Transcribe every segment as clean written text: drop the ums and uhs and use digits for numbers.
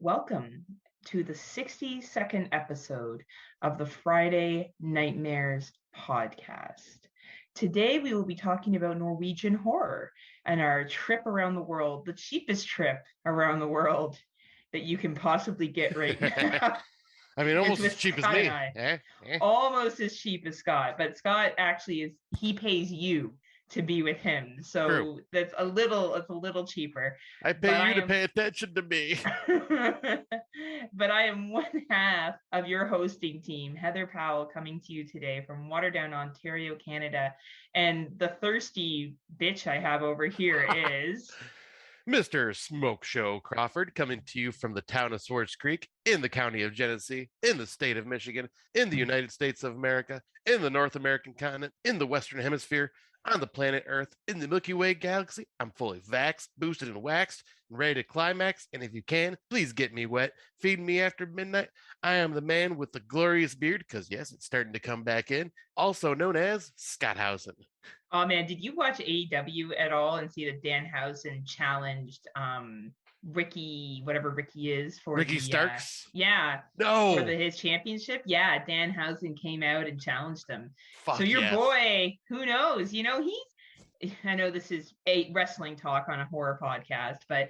welcome to the 62nd episode of the Friday Nightmares podcast. Today, we will be talking about Norwegian horror and our trip around the world, the cheapest trip around the world that you can possibly get right now. I mean, It's almost as with cheap as Scott and me. I. Eh? Almost as cheap as Scott, but Scott actually he pays you to be with him. True. So it's a little cheaper. I But pay you to pay attention to me. but I am one half of your hosting team, Heather Powell, coming to you today from Waterdown, Ontario, Canada. And the thirsty bitch I have over here is Mr. Smokeshow Crawford, coming to you from the town of Swartz Creek in the county of Genesee, in the state of Michigan, in the United States of America, in the North American continent, in the Western Hemisphere, on the planet Earth, in the Milky Way galaxy. I'm fully vaxxed, boosted, and waxed, and ready to climax. And if you can, please get me wet. Feed me after midnight. I am the man with the glorious beard, because yes, it's starting to come back in, also known as Scotthausen. Oh man, did you watch AEW at all and see that Danhausen challenged Ricky, whatever Ricky is for Ricky the Starks? yeah, No. for his championship? Yeah, Danhausen came out and challenged him. Fuck So your yes. boy, who knows? I know this is a wrestling talk on a horror podcast, but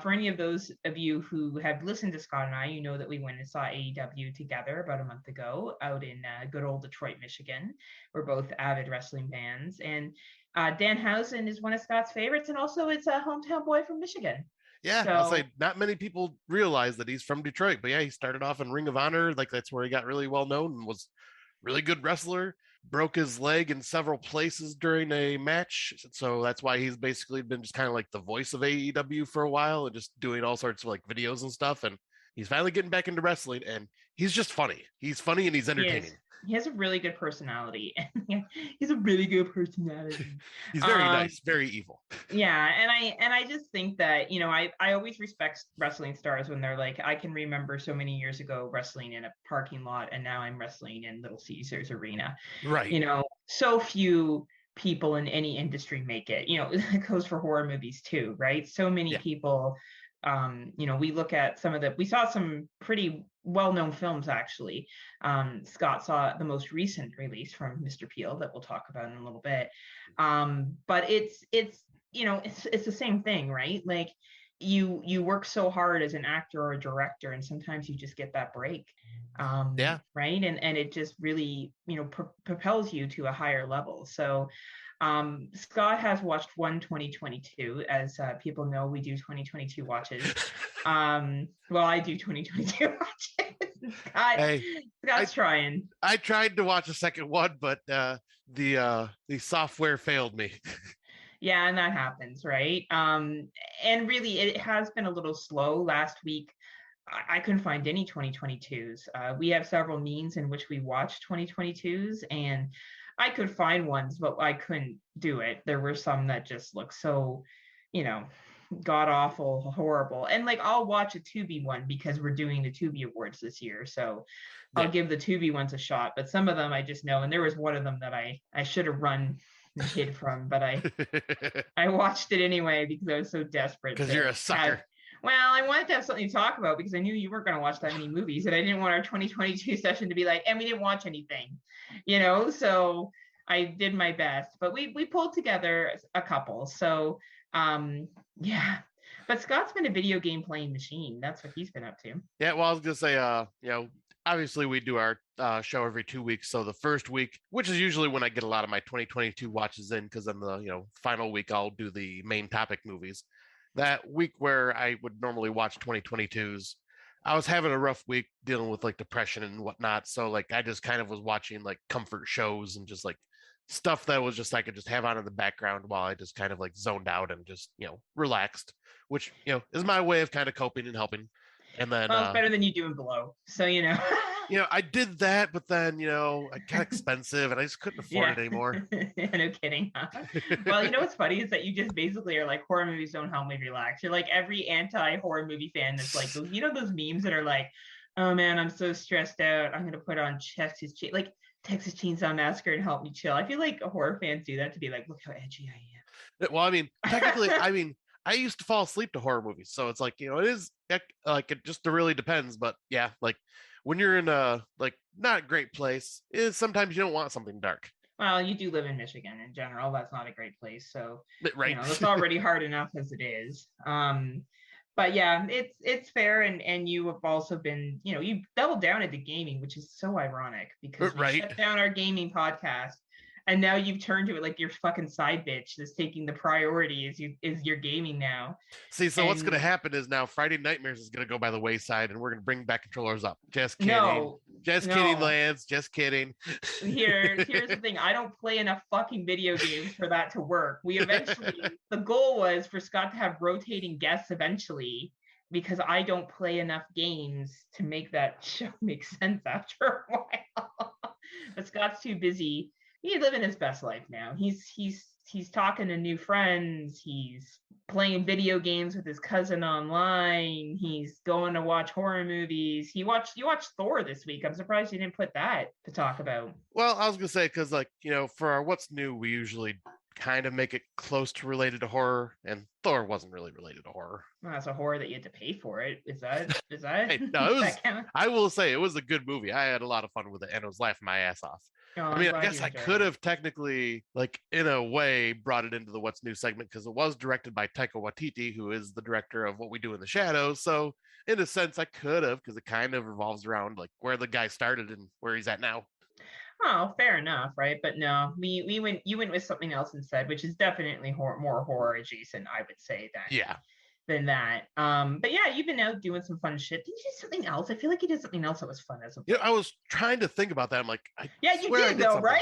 for any of those of you who have listened to Scott and I, you know that we went and saw AEW together about a month ago out in good old Detroit, Michigan. We're both avid wrestling fans. And Danhausen is one of Scott's favorites, and also it's a hometown boy from Michigan. Yeah, So, I'll say not many people realize that he's from Detroit, but yeah, he started off in Ring of Honor. Like that's where he got really well known and was really good wrestler. Broke his leg in several places during a match. So that's why he's basically been just kind of like the voice of AEW for a while and just doing all sorts of like videos and stuff. And he's finally getting back into wrestling and he's just funny. He's funny and he's entertaining. He has a really good personality. He's a really good personality. He's very nice, very evil. Yeah, and I just think that, I always respect wrestling stars when they're like, I can remember so many years ago wrestling in a parking lot and now I'm wrestling in Little Caesars Arena. Right. So few people in any industry make it. It goes for horror movies too, right? So many people we look at we saw some pretty well-known films actually. Scott saw the most recent release from Mr. Peel that we'll talk about in a little bit. But it's the same thing, right? Like you work so hard as an actor or a director, and sometimes you just get that break. Right. And it just really, propels you to a higher level. So Scott has watched one 2022. As people know, we do 2022 watches. I do 2022 watches. Scott's trying. I tried to watch a second one, but the software failed me. Yeah, and that happens, right? And really, it has been a little slow. Last week, I couldn't find any 2022s. We have several means in which we watch 2022s, and I could find ones, but I couldn't do it. There were some that just look so, god awful, horrible. And like, I'll watch a Tubi one because we're doing the Tubi Awards this year. So I'll give the Tubi ones a shot. But some of them I just know. And there was one of them that I should have run and hid from, but I watched it anyway because I was so desperate. Because you're a sucker. I wanted to have something to talk about because I knew you weren't going to watch that many movies, and I didn't want our 2022 session to be like, and we didn't watch anything, so I did my best, but we pulled together a couple. So, but Scott's been a video game playing machine. That's what he's been up to. Yeah. Well, I was going to say, obviously we do our show every 2 weeks. So the first week, which is usually when I get a lot of my 2022 watches in, because then the, final week, I'll do the main topic movies. That week where I would normally watch 2022s, I was having a rough week dealing with like depression and whatnot. So like I just kind of was watching like comfort shows and just like stuff that was just I could just have on in the background while I just kind of like zoned out and just, relaxed, which, is my way of kind of coping and helping. And then it's better than you doing below. So, I did that, but then, it got expensive and I just couldn't afford it anymore. No kidding. Huh? Well, what's funny is that you just basically are like, horror movies don't help me relax. You're like every anti-horror movie fan that's like, those memes that are like, oh man, I'm so stressed out, I'm going to put on Texas Chainsaw Massacre and help me chill. I feel like horror fans do that to be like, look how edgy I am. Well, technically, I used to fall asleep to horror movies, so it's like, it is like it just really depends. But yeah, like when you're in a like not great place, is sometimes you don't want something dark. Well, you do live in Michigan in general. That's not a great place. So, Right. that's already hard enough as it is. But yeah, it's fair. And you have also been, you doubled down into gaming, which is so ironic because we Right. shut down our gaming podcast and now you've turned to it like your fucking side bitch that's taking the priority is your gaming now. See, so what's going to And happen is now Friday Nightmares is going to go by the wayside, and we're going to bring back controllers up. Just kidding. no, Just kidding, no. Lance. Just kidding. Here's the thing. I don't play enough fucking video games for that to work. The goal was for Scott to have rotating guests eventually because I don't play enough games to make that show make sense after a while. But Scott's too busy. He's living his best life now. He's talking to new friends. He's playing video games with his cousin online. He's going to watch horror movies. You watched Thor this week. I'm surprised you didn't put that to talk about. Well, I was going to say, because, like, for our What's New, we usually kind of make it close to related to horror, and Thor wasn't really related to horror. Well, that's a horror that you had to pay for it. Is that? Hey, no, it was. I will say it was a good movie. I had a lot of fun with it, and I was laughing my ass off. Oh, I mean, I guess I could have technically, like, in a way, brought it into the What's New segment because it was directed by Taika Waititi, who is the director of What We Do in the Shadows. So, in a sense, I could have, because it kind of revolves around like where the guy started and where he's at now. Oh, fair enough, right? But no, you went with something else instead, which is definitely more horror adjacent, I would say, than that. But yeah, you've been out doing some fun shit. Did you do something else? I feel like you did something else that was fun as a I was trying to think about that. I'm like, yeah, you did though, right?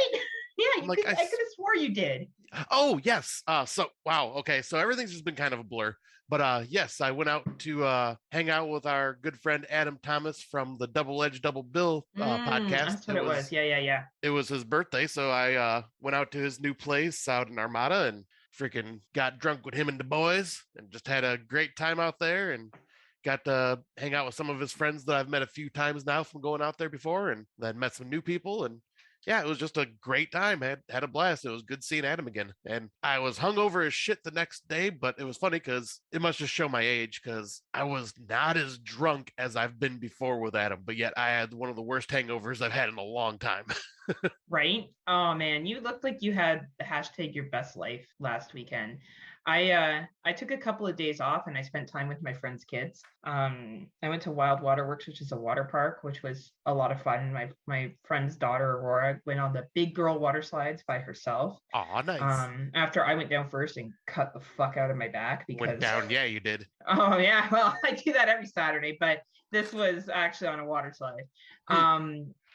Yeah, like, I could have swore you did. Oh yes. So wow. Okay. So everything's just been kind of a blur. But yes, I went out to hang out with our good friend Adam Thomas from the Double Edge Double Bill podcast. That's what it was. Yeah. It was his birthday, so I went out to his new place out in Armada and freaking got drunk with him and the boys and just had a great time out there and got to hang out with some of his friends that I've met a few times now from going out there before, and then met some new people. And yeah, it was just a great time. Had a blast. It was good seeing Adam again. And I was hungover as shit the next day, but it was funny because it must just show my age because I was not as drunk as I've been before with Adam, but yet I had one of the worst hangovers I've had in a long time. Right? Oh man, you looked like you had the hashtag your best life last weekend. I took a couple of days off and I spent time with my friends' kids. I went to Wild Waterworks, which is a water park, which was a lot of fun. My friend's daughter Aurora went on the big girl water slides by herself. Oh, nice. After I went down first and cut the fuck out of my back because went down. Yeah, you did. Oh yeah, well I do that every Saturday, but this was actually on a water slide.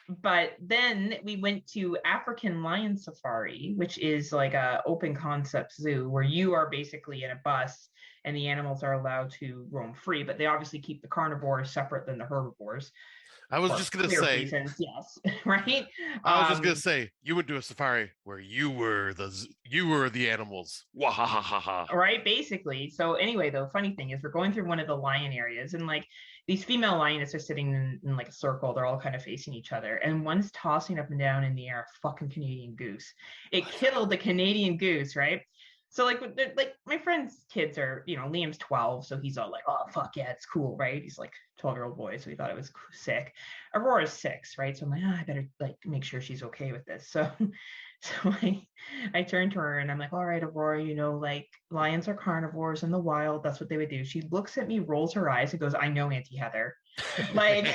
But then we went to African Lion Safari, which is like a open concept zoo where you are basically in a bus and the animals are allowed to roam free, but they obviously keep the carnivores separate than the herbivores. I was just going to say, reasons, yes, right? I was just going to say, you went to a safari where you were the animals. Wahahaha. Right, basically. So anyway, the funny thing is we're going through one of the lion areas and like these female lioness are sitting in like a circle. They're all kind of facing each other. And one's tossing up and down in the air a fucking Canadian goose. It killed the Canadian goose, right? So like my friend's kids are, Liam's 12. So he's all like, oh, fuck yeah, it's cool, right? He's like 12-year-old boy. So he thought it was sick. Aurora's 6, right? So I'm like, I better like make sure she's okay with this. So I turned to her and I'm like, all right, Aurora, like lions are carnivores in the wild. That's what they would do. She looks at me, rolls her eyes and goes, I know, Auntie Heather. Like,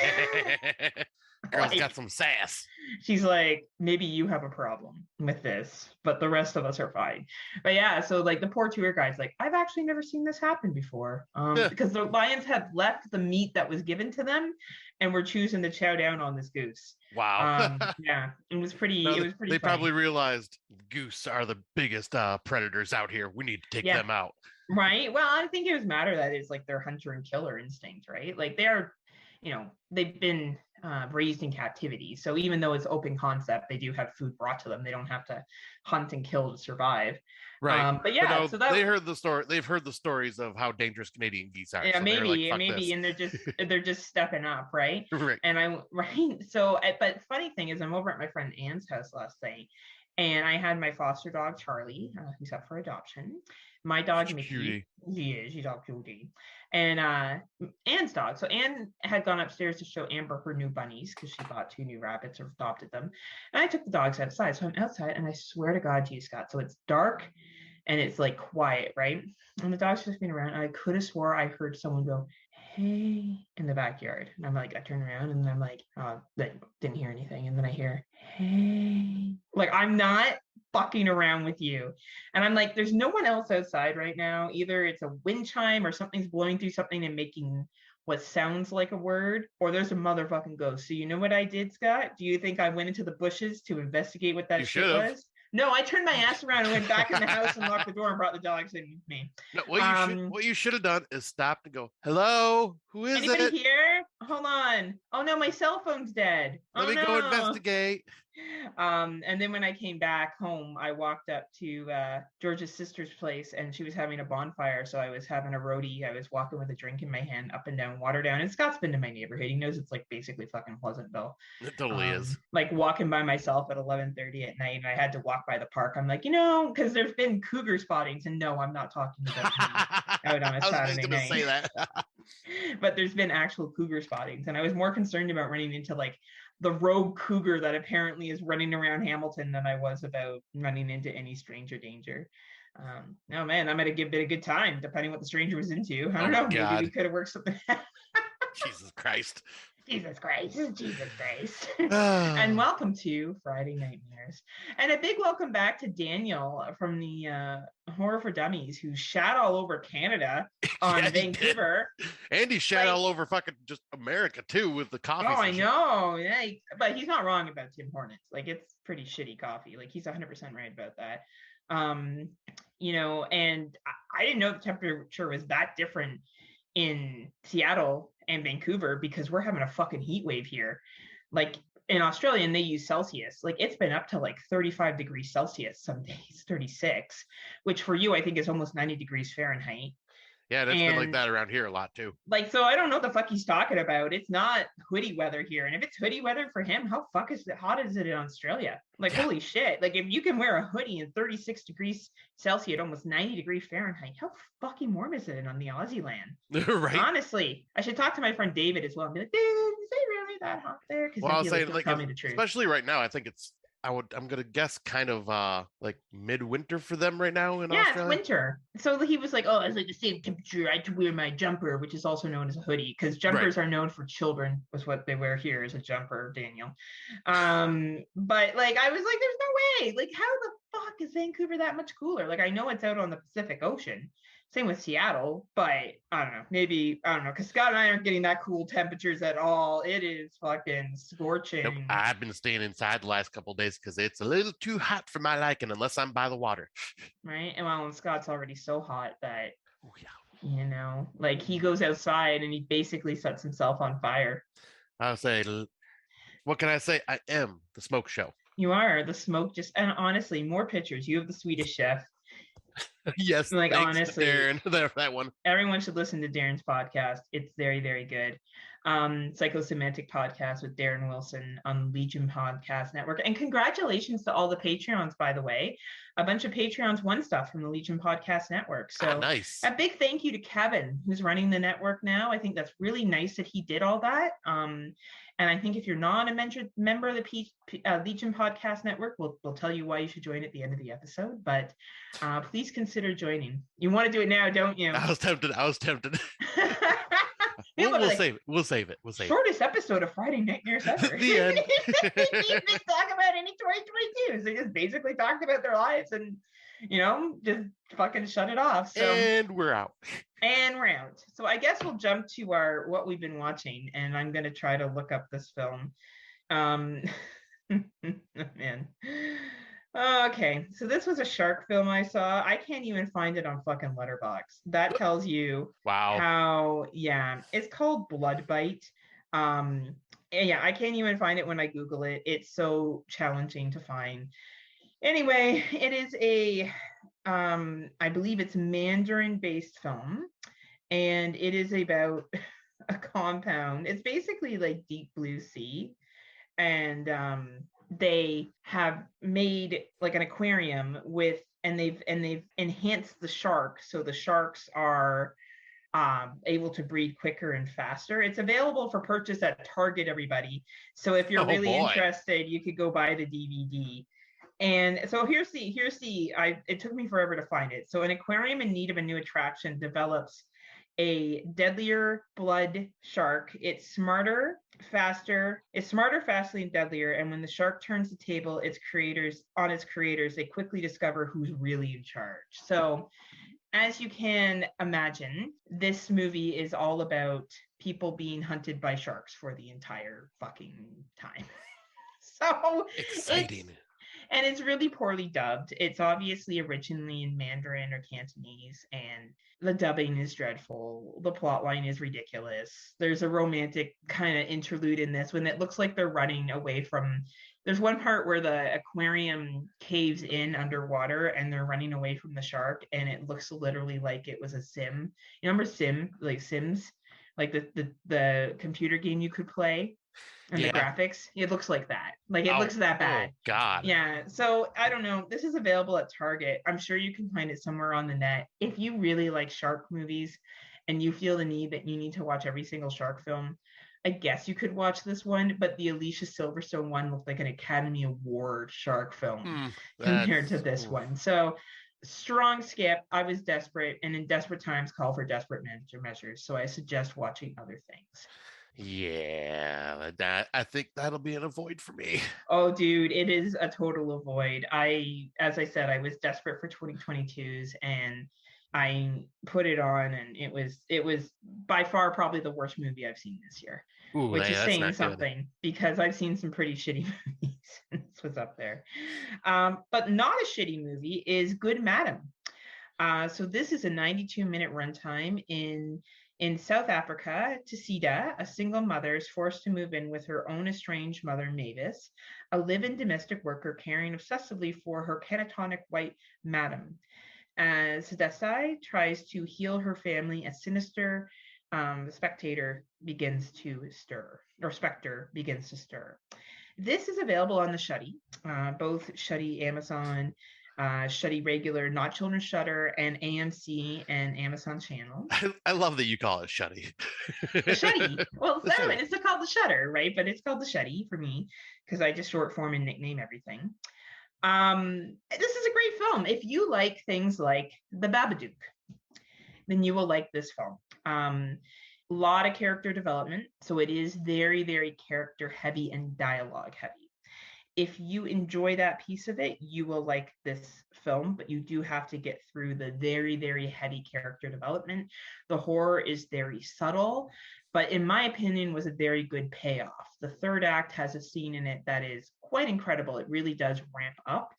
girl's got some sass. She's like, maybe you have a problem with this, but the rest of us are fine. But yeah, so like the poor tour guide's like, I've actually never seen this happen before. Because the lions had left the meat that was given to them and were choosing to chow down on this goose. Wow. Yeah, it was pretty. No, it was pretty. They funny. probably realized goose are the biggest predators out here. We need to take them out. Right. Well, I think it was matter that it's like their hunter and killer instinct, right? Like they're, they've been raised in captivity. So even though it's open concept, they do have food brought to them. They don't have to hunt and kill to survive. Right. But yeah, no, so that they heard the story. They've heard the stories of how dangerous Canadian geese are. Yeah, so maybe, like, maybe, and they're just stepping up, right? Right. And right. So, but funny thing is, I'm over at my friend Anne's house last night, and I had my foster dog Charlie, who's up for adoption, My dog Such a Mickey, cutie. she's all cutie, and Anne's dog. So Anne had gone upstairs to show Amber her new bunnies because she bought 2 new rabbits or adopted them, and I took the dogs outside. So I'm outside, and I swear to God, to you, Scott. So it's dark, and it's like quiet, right? And the dog's just being around. And I could have swore I heard someone go, "Hey," in the backyard. And I'm like, I turn around and I'm like, didn't hear anything. And then I hear, "Hey." Like, I'm not fucking around with you. And I'm like, there's no one else outside right now. Either it's a wind chime or something's blowing through something and making what sounds like a word, or there's a motherfucking ghost. So you know what I did, Scott? Do you think I went into the bushes to investigate what that You shit should have. was? No, I turned my ass around and went back in the house and locked the door and brought the dogs in with me. No, what you should have done is stop and go, "Hello, who is Anybody it? here? Hold on. Oh no, my cell phone's dead. Let Oh me go no." investigate." And then when I came back home, I walked up to George's sister's place, and she was having a bonfire. So I was having a roadie. I was walking with a drink in my hand, up and down Waterdown. And Scott's been to my neighborhood. He knows it's like basically fucking Pleasantville. It totally is. Like walking by myself at 11:30 at night, and I had to walk by the park. I'm like, because there's been cougar spottings, and no, I'm not talking about out on a Saturday night. Say that. But there's been actual cougar spottings, and I was more concerned about running into like the rogue cougar that apparently is running around Hamilton than I was about running into any stranger danger. No, man, I might have given it a good time, depending what the stranger was into. I don't know. God. Maybe we could have worked something out. Jesus Christ. Jesus Christ. And welcome to Friday Nightmares. And a big welcome back to Daniel from the Horror for Dummies, who shat all over Canada on Vancouver. And he shat all over fucking just America too with the coffee. Oh, session. I know. Yeah, but he's not wrong about Tim Hortons. Like, it's pretty shitty coffee. Like, he's 100% right about that. And I didn't know the temperature was that different in Seattle and Vancouver, because we're having a fucking heat wave here. Like, in Australia, and they use Celsius. Like, it's been up to like 35 degrees Celsius some days, 36, which for you I think is almost 90 degrees Fahrenheit. Yeah, it's been like that around here a lot too. Like, so I don't know what the fuck he's talking about. It's not hoodie weather here. And if it's hoodie weather for him, how hot is it in Australia? Like, holy shit. Like, if you can wear a hoodie in 36 degrees Celsius, almost 90 degrees Fahrenheit, how fucking warm is it on the Aussie land? Right. Honestly, I should talk to my friend David as well and be like, dude, is it really that hot there? Because I'll say, like, tell me the truth. Especially right now, I think I'm gonna guess kind of like midwinter for them right now in Australia. Yeah, it's winter. So he was like, "Oh, it's like the same temperature. I had to wear my jumper, which is also known as a hoodie, because jumpers are known for children. Was what they wear here as a jumper, Daniel." But like, I was like, "There's no way. Like, how the fuck is Vancouver that much cooler? Like, I know it's out on the Pacific Ocean. Same with Seattle, but I don't know. Maybe, I don't know, because Scott and I aren't getting that cool temperatures at all. It is fucking scorching. Nope, I've been staying inside the last couple of days because it's a little too hot for my liking, unless I'm by the water. Right? And Scott's already so hot that, like, he goes outside and he basically sets himself on fire. I'll say, what can I say? I am the smoke show. You are the smoke. And honestly, more pictures. You have the Swedish Chef. Yes, like, honestly, Darren, that one. Everyone should listen to Darren's podcast. It's very, very good. Psychosemantic podcast with Darren Wilson on Legion Podcast Network. And congratulations to all the Patreons, by the way. A bunch of Patreons won stuff from the Legion Podcast Network. So nice. A big thank you to Kevin, who's running the network now. I think that's really nice that he did all that. And I think if you're not a member of the Legion Podcast Network, we'll tell you why you should join at the end of the episode. But please consider joining. You want to do it now, don't you? I was tempted. We'll save it. Shortest episode of Friday Nightmares ever. The end. They didn't talk about any 2022s. They just basically talked about their lives and, just fucking shut it off. So, and we're out. So I guess we'll jump to what we've been watching, and I'm going to try to look up this film. Man. Okay, so this was a shark film I saw. I can't even find it on fucking Letterboxd. That tells you how, it's called Blood Bite. I can't even find it when I Google it. It's so challenging to find. Anyway, it is I believe it's Mandarin-based film, and it is about a compound. It's basically like Deep Blue Sea, and they have made like an aquarium with and they've enhanced the shark, so the sharks are able to breed quicker and faster. It's available for purchase at Target, everybody. So if you're Oh really boy. interested, you could go buy the DVD. And so it took me forever to find it. So an aquarium in need of a new attraction develops a deadlier blood shark. It's smarter, faster, and deadlier. And when the shark turns the table, its creators, they quickly discover who's really in charge. So as you can imagine, this movie is all about people being hunted by sharks for the entire fucking time. So Exciting. it's really poorly dubbed. It's obviously originally in Mandarin or Cantonese, and the dubbing is dreadful. The plot line is ridiculous. There's a romantic kind of interlude in this when it looks like they're running away from. There's one part where the aquarium caves in underwater and they're running away from the shark, and it looks literally like it was a sim. You remember Sims, like the computer game you could play? And the Yeah. graphics, it looks like that. Like it looks that bad. Oh God. Yeah. So I don't know. This is available at Target. I'm sure you can find it somewhere on the net. If you really like shark movies and you feel the need that you need to watch every single shark film, I guess you could watch this one, but the Alicia Silverstone one looked like an Academy Award shark film compared to this one. So strong skip. I was desperate, and in desperate times call for desperate measures. So I suggest watching other things. Yeah, I think that'll be an avoid for me. Oh, dude, it is a total avoid. As I said, I was desperate for 2022's, and I put it on, and it was by far probably the worst movie I've seen this year, Ooh, which is that's saying not good. something because I've seen some pretty shitty movies. This was up there. But not a shitty movie is Good Madam. So this is a 92-minute runtime in South Africa. Tisida, a single mother, is forced to move in with her own estranged mother, Mavis, a live-in domestic worker caring obsessively for her catatonic white madam. As Desai tries to heal her family, a sinister specter begins to stir. This is available on the Shuddy, both Shuddy Amazon, Shuddy regular, not children's Shutter, and AMC and Amazon channels. I love that you call it Shuddy. The Shuddy. Well, it's called the Shutter, right? But it's called the Shuddy for me because I just short form and nickname everything. This is a great film. If you like things like The Babadook, then you will like this film. A lot of character development, so it is very, very character heavy and dialogue heavy. If you enjoy that piece of it, you will like this film, but you do have to get through the very, very heavy character development. The horror is very subtle, but in my opinion, was a very good payoff. The third act has a scene in it that is quite incredible. It really does ramp up.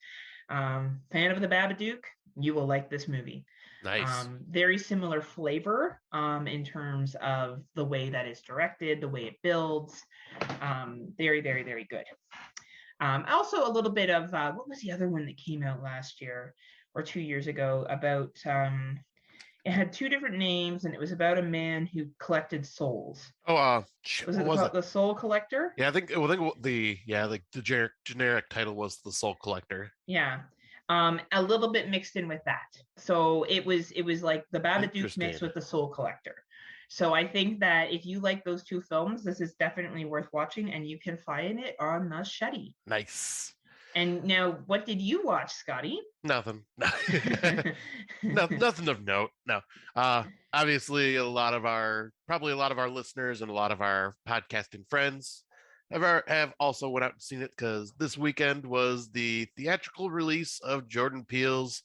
Fan of the Babadook, you will like this movie. Nice. Very similar flavor in terms of the way that it's directed, the way it builds. Very, very, very good. Also, a little bit of what was the other one that came out last year or 2 years ago about it had two different names and it was about a man who collected souls. Oh, was it the Soul Collector? Yeah, I think the generic title was The Soul Collector. Yeah. A little bit mixed in with that. So it was like the Babadook mixed with the Soul Collector. So I think that if you like those two films, this is definitely worth watching, and you can find it on the Shuddy. Nice. And now, what did you watch, Scotty? Nothing. Nothing of note. No. Obviously, probably a lot of our listeners and a lot of our podcasting friends have also went out and seen it because this weekend was the theatrical release of Jordan Peele's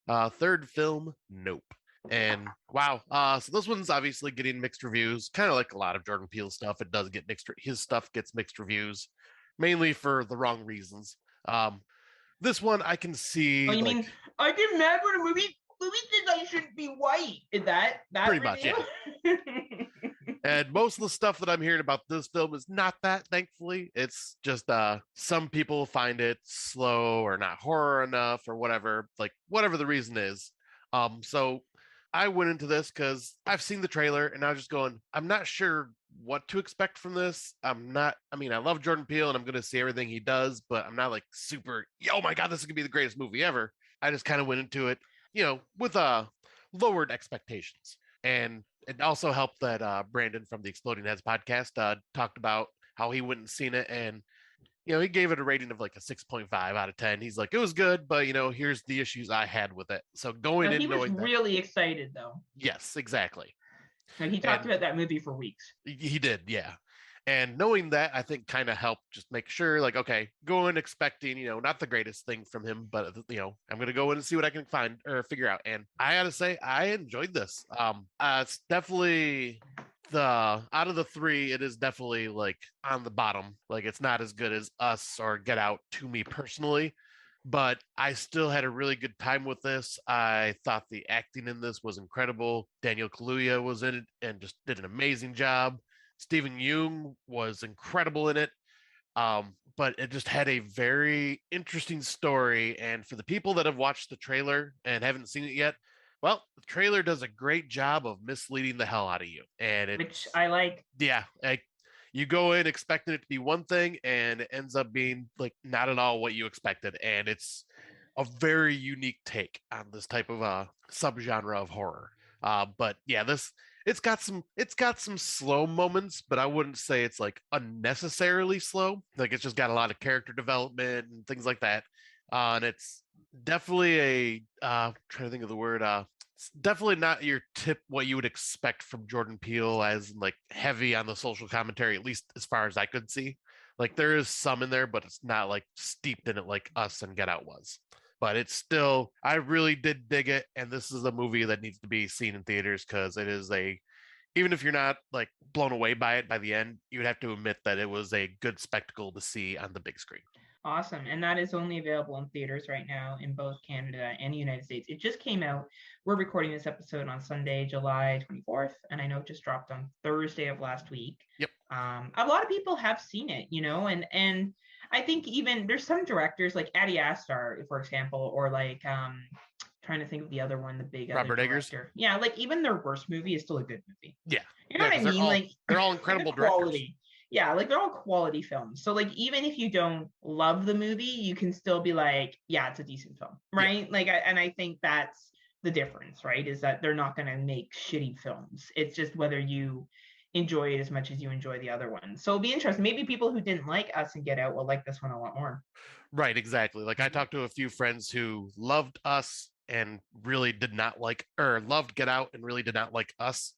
third film, Nope. And wow, so this one's obviously getting mixed reviews, kind of like a lot of Jordan Peele stuff. It does get mixed. His stuff gets mixed reviews, mainly for the wrong reasons. This one I can see. Oh, you mean I get mad when a movie says I shouldn't be white? Is that pretty much? Yeah. And most of the stuff that I'm hearing about this film is not that, thankfully. It's just some people find it slow or not horror enough or whatever, like whatever the reason is. So I went into this because I've seen the trailer and I was just going, I'm not sure what to expect from this. I love Jordan Peele and I'm going to see everything he does, but I'm not like super, oh my God, this is going to be the greatest movie ever. I just kind of went into it, with lowered expectations. And it also helped that Brandon from the Exploding Heads podcast talked about how he wouldn't seen it, and he gave it a rating of like a 6.5 out of 10. He's like, it was good, but here's the issues I had with it. So going No, in he was knowing that, really excited though. yes, exactly. Like he talked about that movie for weeks. He did, yeah. And knowing that, I think kind of helped just make sure, like, okay, go in expecting, not the greatest thing from him, but I'm gonna go in and see what I can find or figure out. And I gotta say, I enjoyed this. It's definitely out of the three, it is definitely like on the bottom. Like it's not as good as Us or Get Out to me personally, but I still had a really good time with this. I thought the acting in this was incredible. Daniel Kaluuya was in it and just did an amazing job. Stephen Yeun was incredible in it. But it just had a very interesting story. And for the people that have watched the trailer and haven't seen it yet, well, the trailer does a great job of misleading the hell out of you. And which I like. Yeah. You go in expecting it to be one thing and it ends up being like not at all what you expected. And it's a very unique take on this type of subgenre of horror. But yeah, it's got some slow moments, but I wouldn't say it's like unnecessarily slow. Like it's just got a lot of character development and things like that. And it's definitely trying to think of the word. It's definitely not your what you would expect from Jordan Peele, as like heavy on the social commentary, at least as far as I could see. Like there is some in there, but it's not like steeped in it like Us and Get Out was. But it's still, I really did dig it, and this is a movie that needs to be seen in theaters because it is even if you're not like blown away by it by the end, you would have to admit that it was a good spectacle to see on the big screen. Awesome. And that is only available in theaters right now in both Canada and the United States. It just came out. We're recording this episode on Sunday, July 24th, and I know it just dropped on Thursday of last week. Yep. A lot of people have seen it, and I think even there's some directors like Ari Aster, for example, or like trying to think of the other one, the big Robert other Eggers. director. Yeah, like even their worst movie is still a good movie. Yeah. You know what I mean? They're all incredible directors. Yeah, like they're all quality films. So like even if you don't love the movie, you can still be like, yeah, it's a decent film, right? Yeah. And I think that's the difference, right? Is that they're not going to make shitty films. It's just whether you enjoy it as much as you enjoy the other one. So it'll be interesting. Maybe people who didn't like Us and Get Out will like this one a lot more. Right, exactly. Like I talked to a few friends who loved Us and really did not like, or loved Get Out and really did not like Us.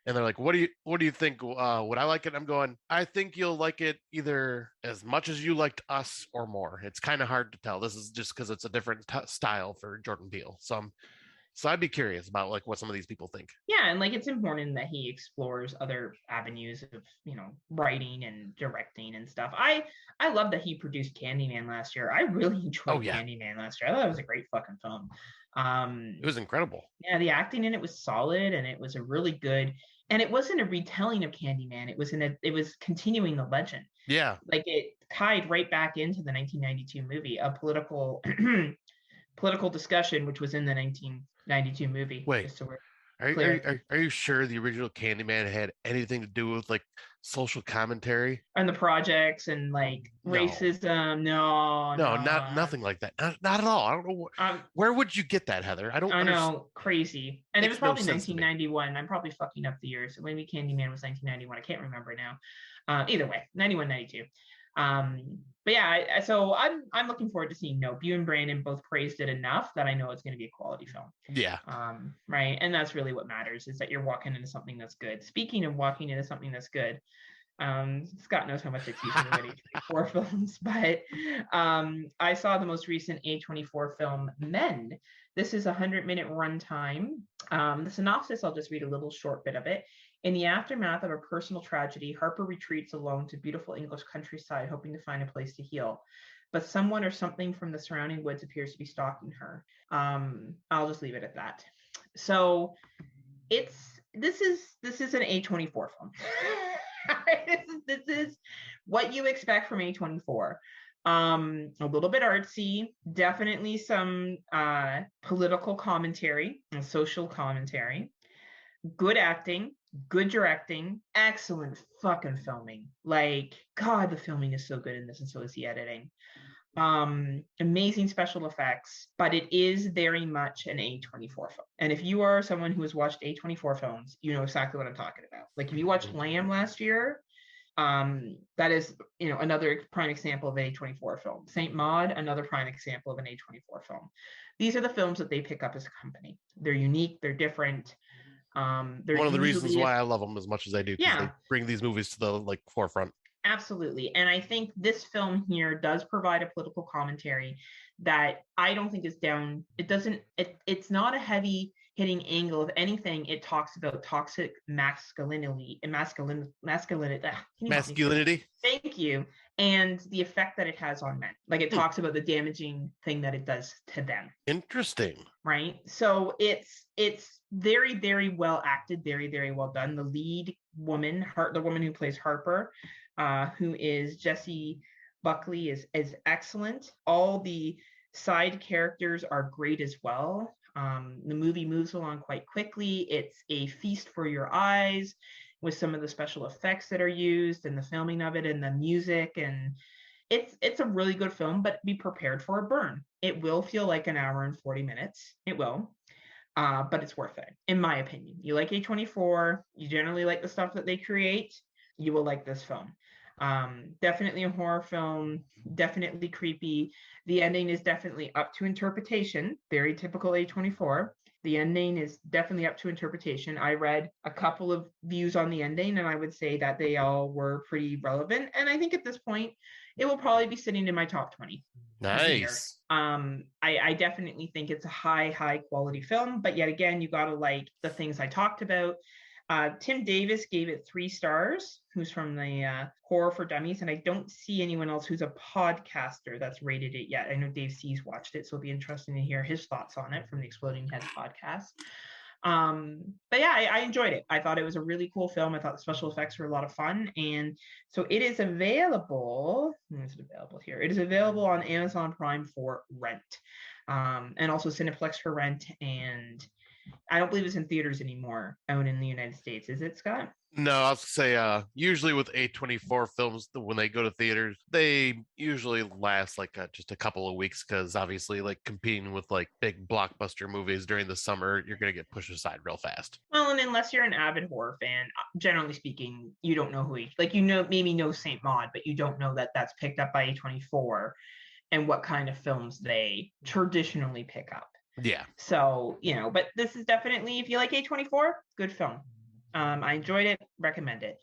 And they're like, what do you think? Would I like it? I'm going, I think you'll like it either as much as you liked Us or more. It's kind of hard to tell. This is just because it's a different style for Jordan Peele. So I'd be curious about like what some of these people think. Yeah, and like it's important that he explores other avenues of, writing and directing and stuff. I love that he produced Candyman last year. I really enjoyed Candyman last year. I thought it was a great fucking film. It was incredible. Yeah, the acting in it was solid, and it was a really good. And it wasn't a retelling of Candyman. It was continuing the legend. Yeah, like it tied right back into the 1992 movie, a political discussion, which was in the 1992 movie. Wait, are you sure the original Candyman had anything to do with like social commentary and the projects and like racism? No, nothing like that. Not at all. I don't know where would you get that, Heather? I know, crazy. And it was probably 1991. I'm probably fucking up the years. Maybe Candyman was 1991. I can't remember now. Either way, 91, 92. But yeah, so I'm looking forward to seeing Nope. You and Brandon both praised it enough that I know it's going to be a quality film. Yeah. Right. And that's really what matters, is that you're walking into something that's good. Speaking of walking into something that's good, Scott knows how much I tease him about A24 films, but I saw the most recent A24 film, Men. This is a 100-minute runtime. The synopsis, I'll just read a little short bit of it. In the aftermath of a personal tragedy, Harper retreats alone to beautiful English countryside, hoping to find a place to heal. But someone or something from the surrounding woods appears to be stalking her. I'll just leave it at that. So this is an A24 film. This is what you expect from A24. A little bit artsy, definitely some political commentary and social commentary, good acting, good directing, excellent fucking filming. Like, God, the filming is so good in this, and so is the editing. Amazing special effects, but it is very much an A24 film. And if you are someone who has watched A24 films, you know exactly what I'm talking about. Like if you watched Lamb last year, that is, you know, another prime example of an A24 film. Saint Maud, another prime example of an A24 film. These are the films that they pick up as a company. They're unique, they're different. They're One of the reasons usually, why I love them as much as I do, because they yeah, bring these movies to the like forefront. absolutely. And I think this film here does provide a political commentary that I don't think is down. It doesn't, it's not a heavy hitting angle. If anything, it talks about toxic masculinity and masculinity. Can you help me? Masculinity. Thank you. And the effect that it has on men. Like it talks about the damaging thing that it does to them. Interesting. Right. So it's very, very well acted, very, very well done. The lead woman, the woman who plays Harper, who is Jessie Buckley, is excellent. All the side characters are great as well. The movie moves along quite quickly. It's a feast for your eyes with some of the special effects that are used and the filming of it and the music, and it's a really good film, but be prepared for a burn. It will feel like an hour and 40 minutes. It will. But it's worth it, in my opinion. You like A24, you generally like the stuff that they create, you will like this film. Definitely a horror film, definitely creepy. The ending is definitely up to interpretation, very typical A24. The ending is definitely up to interpretation. I read a couple of views on the ending, and I would say that they all were pretty relevant. And I think at this point, it will probably be sitting in my top 20. Nice. I definitely think it's a high quality film, but yet again, you got to like the things I talked about. Tim Davis gave it 3 stars, who's from the Horror for Dummies, and I don't see anyone else who's a podcaster that's rated it yet. I know Dave C's watched it, so it'll be interesting to hear his thoughts on it from the Exploding Heads podcast. But yeah, I enjoyed it. I thought it was a really cool film. I thought the special effects were a lot of fun, and so it is available. Is it available here? It is available on Amazon Prime for rent, and also Cineplex for rent, and I don't believe it's in theaters anymore out in the United States. Is it, Scott? No, I was say usually with A24 films, when they go to theaters, they usually last like just a couple of weeks because obviously, like competing with like big blockbuster movies during the summer, you're gonna get pushed aside real fast. Well, and unless you're an avid horror fan, generally speaking, you don't know like you know maybe know Saint Maud, but you don't know that that's picked up by A24 and what kind of films they traditionally pick up. Yeah. So, you know, but this is definitely, if you like A24, good film. I enjoyed it, recommend it.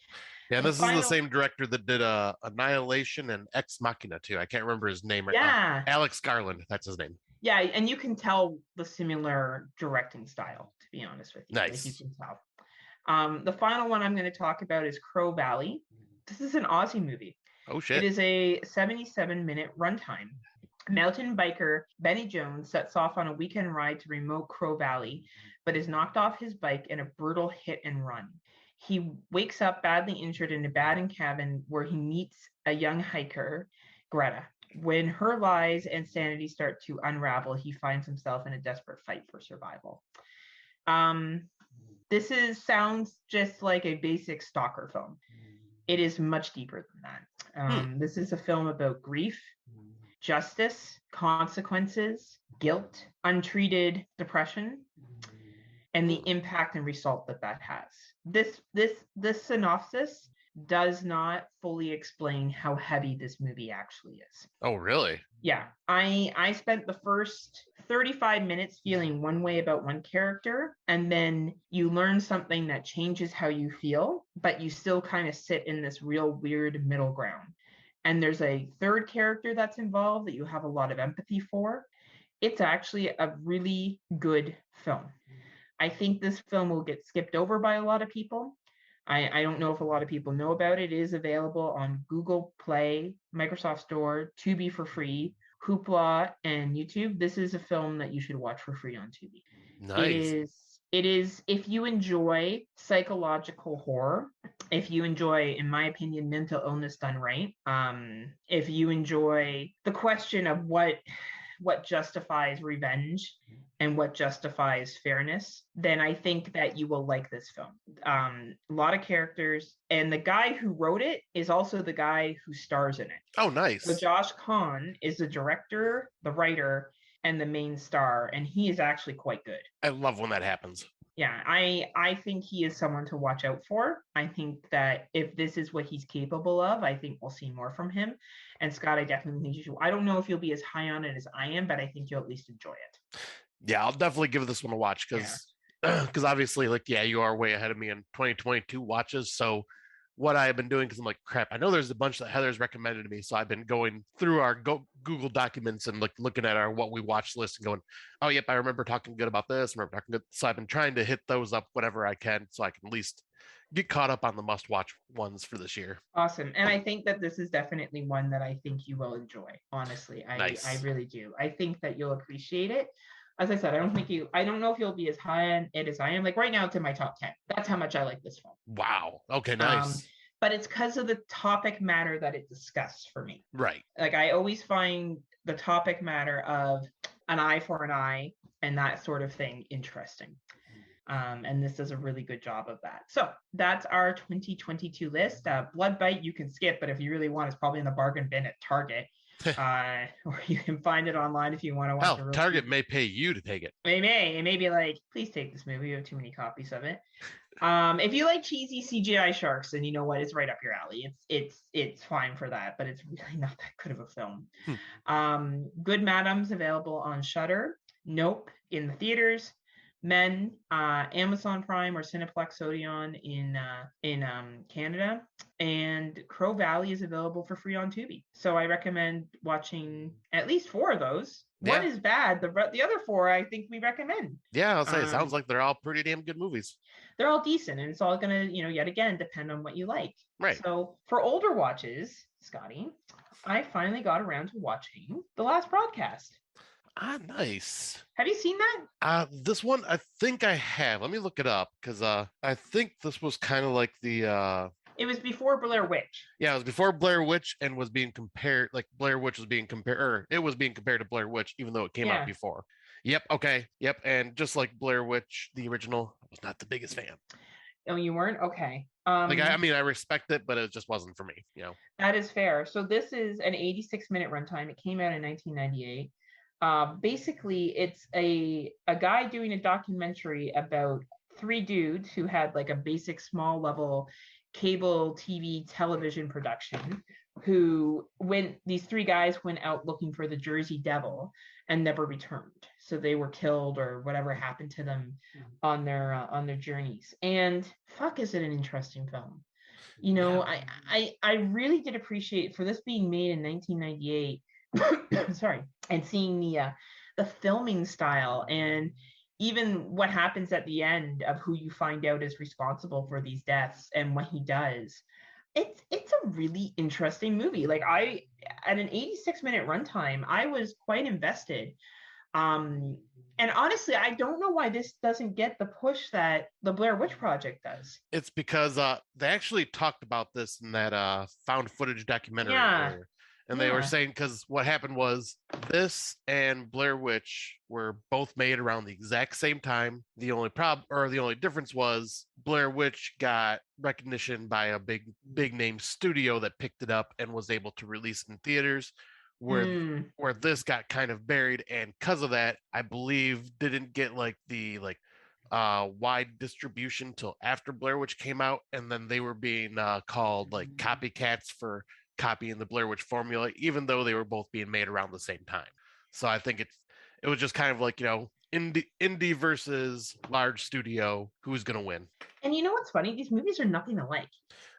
Yeah, this is the same director that did Annihilation and Ex Machina too. I can't remember his name right now. Alex Garland, that's his name. Yeah, and you can tell the similar directing style, to be honest with you. Nice. Like you can tell. The final one I'm going to talk about is Crow Valley. This is an Aussie movie. Oh, shit. It is a 77-minute runtime. Mountain biker Benny Jones sets off on a weekend ride to remote Crow Valley, but is knocked off his bike in a brutal hit and run. He wakes up badly injured in a abandoned cabin where he meets a young hiker, Greta. When her lies and sanity start to unravel, he finds himself in a desperate fight for survival. This sounds just like a basic stalker film. It is much deeper than that. This is a film about grief, justice, consequences, guilt, untreated depression, and the impact and result that has. This synopsis does not fully explain how heavy this movie actually is. Oh, really? Yeah. I spent the first 35 minutes feeling one way about one character, and then you learn something that changes how you feel, but you still kind of sit in this real weird middle ground. And there's a third character that's involved that you have a lot of empathy for. It's actually a really good film. I think this film will get skipped over by a lot of people. I don't know if a lot of people know about it. It is available on Google Play, Microsoft Store, Tubi for free, Hoopla, and YouTube. This is a film that you should watch for free on Tubi. Nice. It is, if you enjoy psychological horror, if you enjoy, in my opinion, mental illness done right, if you enjoy the question of what what justifies revenge and what justifies fairness, then I think that you will like this film. A lot of characters, and the guy who wrote it is also the guy who stars in it. Oh, nice. So Josh Kahn is the director, the writer, and the main star, and he is actually quite good. I love when that happens. Yeah, I think he is someone to watch out for. I think that if this is what he's capable of, I think we'll see more from him. And Scott, I definitely think you should. I don't know if you'll be as high on it as I am, but I think you'll at least enjoy it. Yeah, I'll definitely give this one a watch because obviously, like, yeah, you are way ahead of me in 2022 watches. So what I've been doing, because I'm like, crap, I know there's a bunch that Heather's recommended to me. So I've been going through our Google documents and looking at our what we watched list and going, oh, yep, I remember talking good about this. I remember talking good. So I've been trying to hit those up whenever I can so I can at least get caught up on the must watch ones for this year. Awesome. And I think that this is definitely one that I think you will enjoy. Honestly, Nice. I really do. I think that you'll appreciate it. As I said, I don't know if you'll be as high on it as I am. Like right now, it's in my top 10. That's how much I like this film. Wow. Okay, nice. But it's because of the topic matter that it discussed for me. Right. Like I always find the topic matter of an eye for an eye and that sort of thing interesting. And this does a really good job of that. So that's our 2022 list. Blood Bite you can skip, but if you really want, it's probably in the bargain bin at Target. Or you can find it online if you want to watch. Hell, Target may pay you to take it. They may be like, please take this movie. We have too many copies of it. If you like cheesy CGI sharks, then you know what, it's right up your alley. It's fine for that, but it's really not that good of a film. Good Madam's available on Shudder. Nope in the theaters. Men, Amazon Prime or Cineplex Odeon in Canada, and Crow Valley is available for free on Tubi. So I recommend watching at least 4 of those. Yeah. One is bad. The other 4 I think we recommend. Yeah, I'll say it sounds like they're all pretty damn good movies. They're all decent, and it's all gonna, yet again depend on what you like. Right. So for older watches, Scotty, I finally got around to watching The Last Broadcast. Ah, nice. Have you seen that? This one, I think I have. Let me look it up because I think this was kind of like the. It was before Blair Witch. Yeah, it was before Blair Witch and was being compared. Like Blair Witch was being compared, or it was being compared to Blair Witch, even though it came out before. Yep. Okay. Yep. And just like Blair Witch, the original, I was not the biggest fan. Oh, you weren't? Okay. I mean, I respect it, but it just wasn't for me. That is fair. So this is an 86-minute runtime. It came out in 1998. Basically, it's a guy doing a documentary about 3 dudes who had like a basic small level cable TV television production these 3 guys went out looking for the Jersey Devil and never returned. So they were killed or whatever happened to them on their journeys. And fuck, is it an interesting film? I really did appreciate, for this being made in 1998, sorry, and seeing the filming style and even what happens at the end of who you find out is responsible for these deaths and what he does. It's a really interesting movie. Like at an 86-minute runtime, I was quite invested. And honestly, I don't know why this doesn't get the push that the Blair Witch Project does. It's because they actually talked about this in that found footage documentary. Yeah. And they were saying, because what happened was this and Blair Witch were both made around the exact same time. The only difference was Blair Witch got recognition by a big name studio that picked it up and was able to release it in theaters, where this got kind of buried. And because of that, I believe didn't get like the wide distribution till after Blair Witch came out. And then they were being called like copycats for copying the Blair Witch formula, even though they were both being made around the same time. So I think it was just kind of like, indie versus large studio, who's gonna win. And you know what's funny? These movies are nothing alike.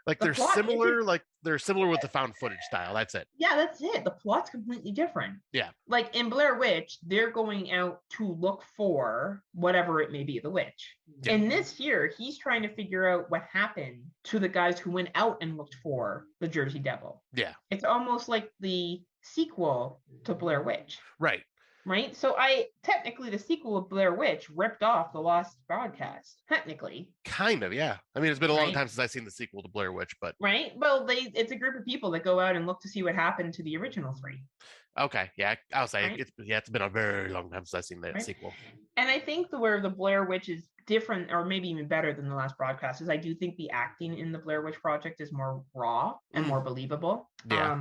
Like they're similar, with the found footage style. That's it. Yeah, that's it. The plot's completely different. Yeah. Like in Blair Witch, they're going out to look for whatever it may be, the witch. Yeah. And this year, he's trying to figure out what happened to the guys who went out and looked for the Jersey Devil. Yeah. It's almost like the sequel to Blair Witch. Right. Right. So technically the sequel of Blair Witch ripped off the Lost broadcast. Technically. Kind of, yeah. I mean, it's been a long Right. time since I've seen the sequel to Blair Witch, but right. Well, it's a group of people that go out and look to see what happened to the original three. okay, yeah, I'll say right? it's been a very long time since I've seen that Right. sequel. And I think where the Blair Witch is different, or maybe even better than the last broadcast, is I do think the acting in the Blair Witch Project is more raw and more believable. Yeah.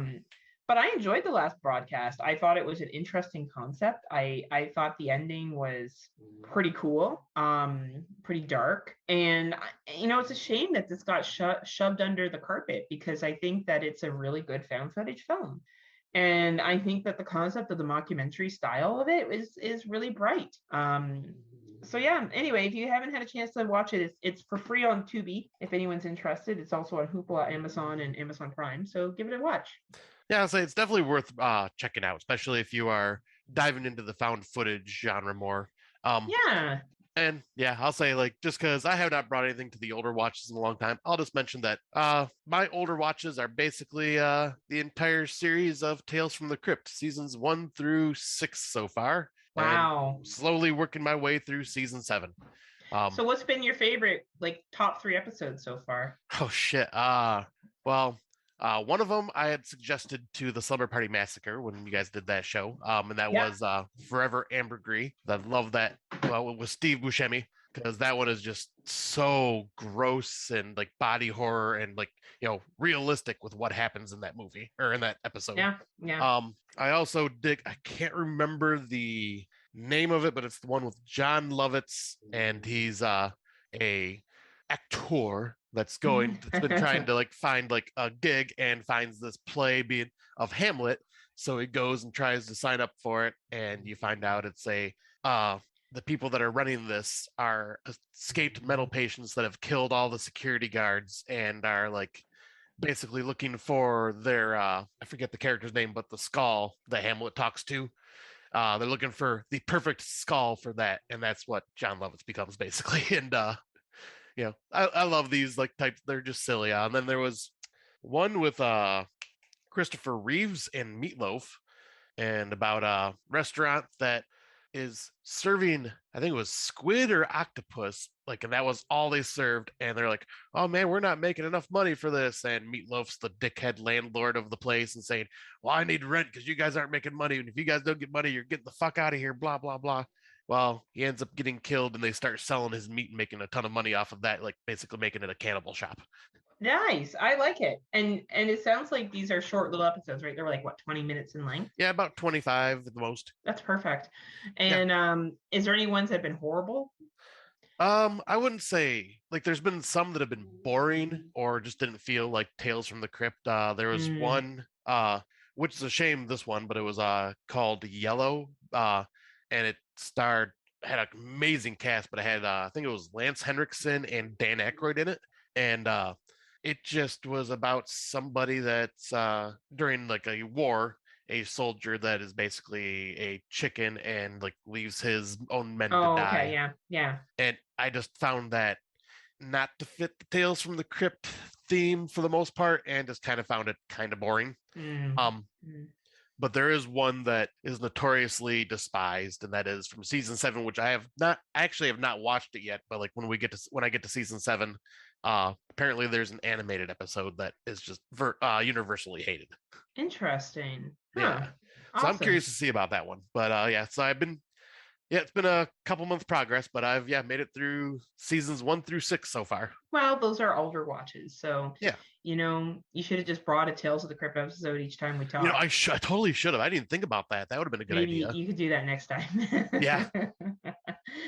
But I enjoyed the last broadcast. I thought it was an interesting concept. I thought the ending was pretty cool, pretty dark. And, it's a shame that this got shoved under the carpet, because I think that it's a really good found footage film. And I think that the concept of the mockumentary style of it is really bright. So yeah, anyway, if you haven't had a chance to watch it, it's for free on Tubi if anyone's interested. It's also on Hoopla, Amazon, and Amazon Prime. So give it a watch. Yeah, I'll say it's definitely worth checking out, especially if you are diving into the found footage genre more. Yeah. And yeah, I'll say, like, just because I have not brought anything to the older watches in a long time, I'll just mention that my older watches are basically the entire series of Tales from the Crypt, seasons 1 through 6 so far. Wow. And slowly working my way through season 7. So what's been your favorite, like, top 3 episodes so far? Oh shit. Well, one of them I had suggested to the Slumber Party Massacre when you guys did that show, and that was Forever Ambergris. I love that. Well, with Steve Buscemi, because that one is just so gross and like body horror and like realistic with what happens in that movie or in that episode. Yeah. I also dig. I can't remember the name of it, but it's the one with John Lovitz, and he's a actor that's been trying to like find like a gig and finds this play being of Hamlet. So he goes and tries to sign up for it, and you find out it's the people that are running this are escaped mental patients that have killed all the security guards and are like basically looking for their I forget the character's name, but the skull that Hamlet talks to. They're looking for the perfect skull for that, and that's what John Lovitz becomes basically. And I love these like types. They're just silly. And then there was one with Christopher Reeves and Meatloaf, and about a restaurant that is serving, I think it was squid or octopus, like, and that was all they served. And they're like, "Oh man, we're not making enough money for this." And Meatloaf's the dickhead landlord of the place and saying, "Well, I need rent because you guys aren't making money, and if you guys don't get money, you're getting the fuck out of here." Blah blah blah. Well, he ends up getting killed, and they start selling his meat and making a ton of money off of that, like basically making it a cannibal shop. Nice. I like it. And it sounds like these are short little episodes, right? They're like, what, 20 minutes in length? Yeah, about 25 at the most. That's perfect. And is there any ones that have been horrible? I wouldn't say, like, there's been some that have been boring or just didn't feel like Tales from the Crypt. There was one, which is a shame, this one, but it was called Yellow, and it had an amazing cast, but it had I think it was Lance Henriksen and Dan Aykroyd in it, and it just was about somebody that's during like a war, a soldier that is basically a chicken and like leaves his own men to die. Okay, yeah. And I just found that not to fit the Tales from the Crypt theme for the most part, and just kind of found it kind of boring. But there is one that is notoriously despised, and that is from season 7, which I have not watched it yet. But like when I get to season 7, apparently there's an animated episode that is just universally hated. Interesting. Huh. Yeah. Awesome. So I'm curious to see about that one. But so it's been a couple month progress, but I've made it through seasons 1 through 6 so far. Well, those are older watches, so yeah. You should have just brought a Tales of the Crypt episode each time we talk. I totally should have. I didn't think about that. That would have been a good idea. You could do that next time. Yeah.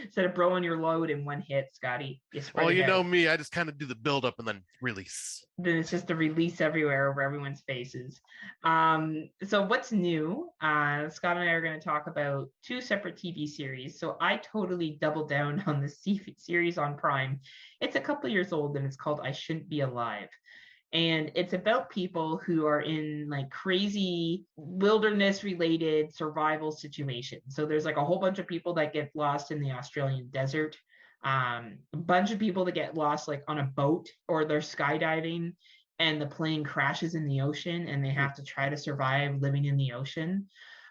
Instead of blowing your load in one hit, Scotty. Well, you know me, I just kind of do the build up and then release. Then it's just a release everywhere over everyone's faces. So what's new? Scott and I are going to talk about 2 separate TV series. So I totally doubled down on the series on Prime. It's a couple years old, and it's called I Shouldn't Be Alive. And it's about people who are in like crazy wilderness related survival situations. So there's like a whole bunch of people that get lost in the Australian desert, a bunch of people that get lost like on a boat, or they're skydiving and the plane crashes in the ocean and they have to try to survive living in the ocean.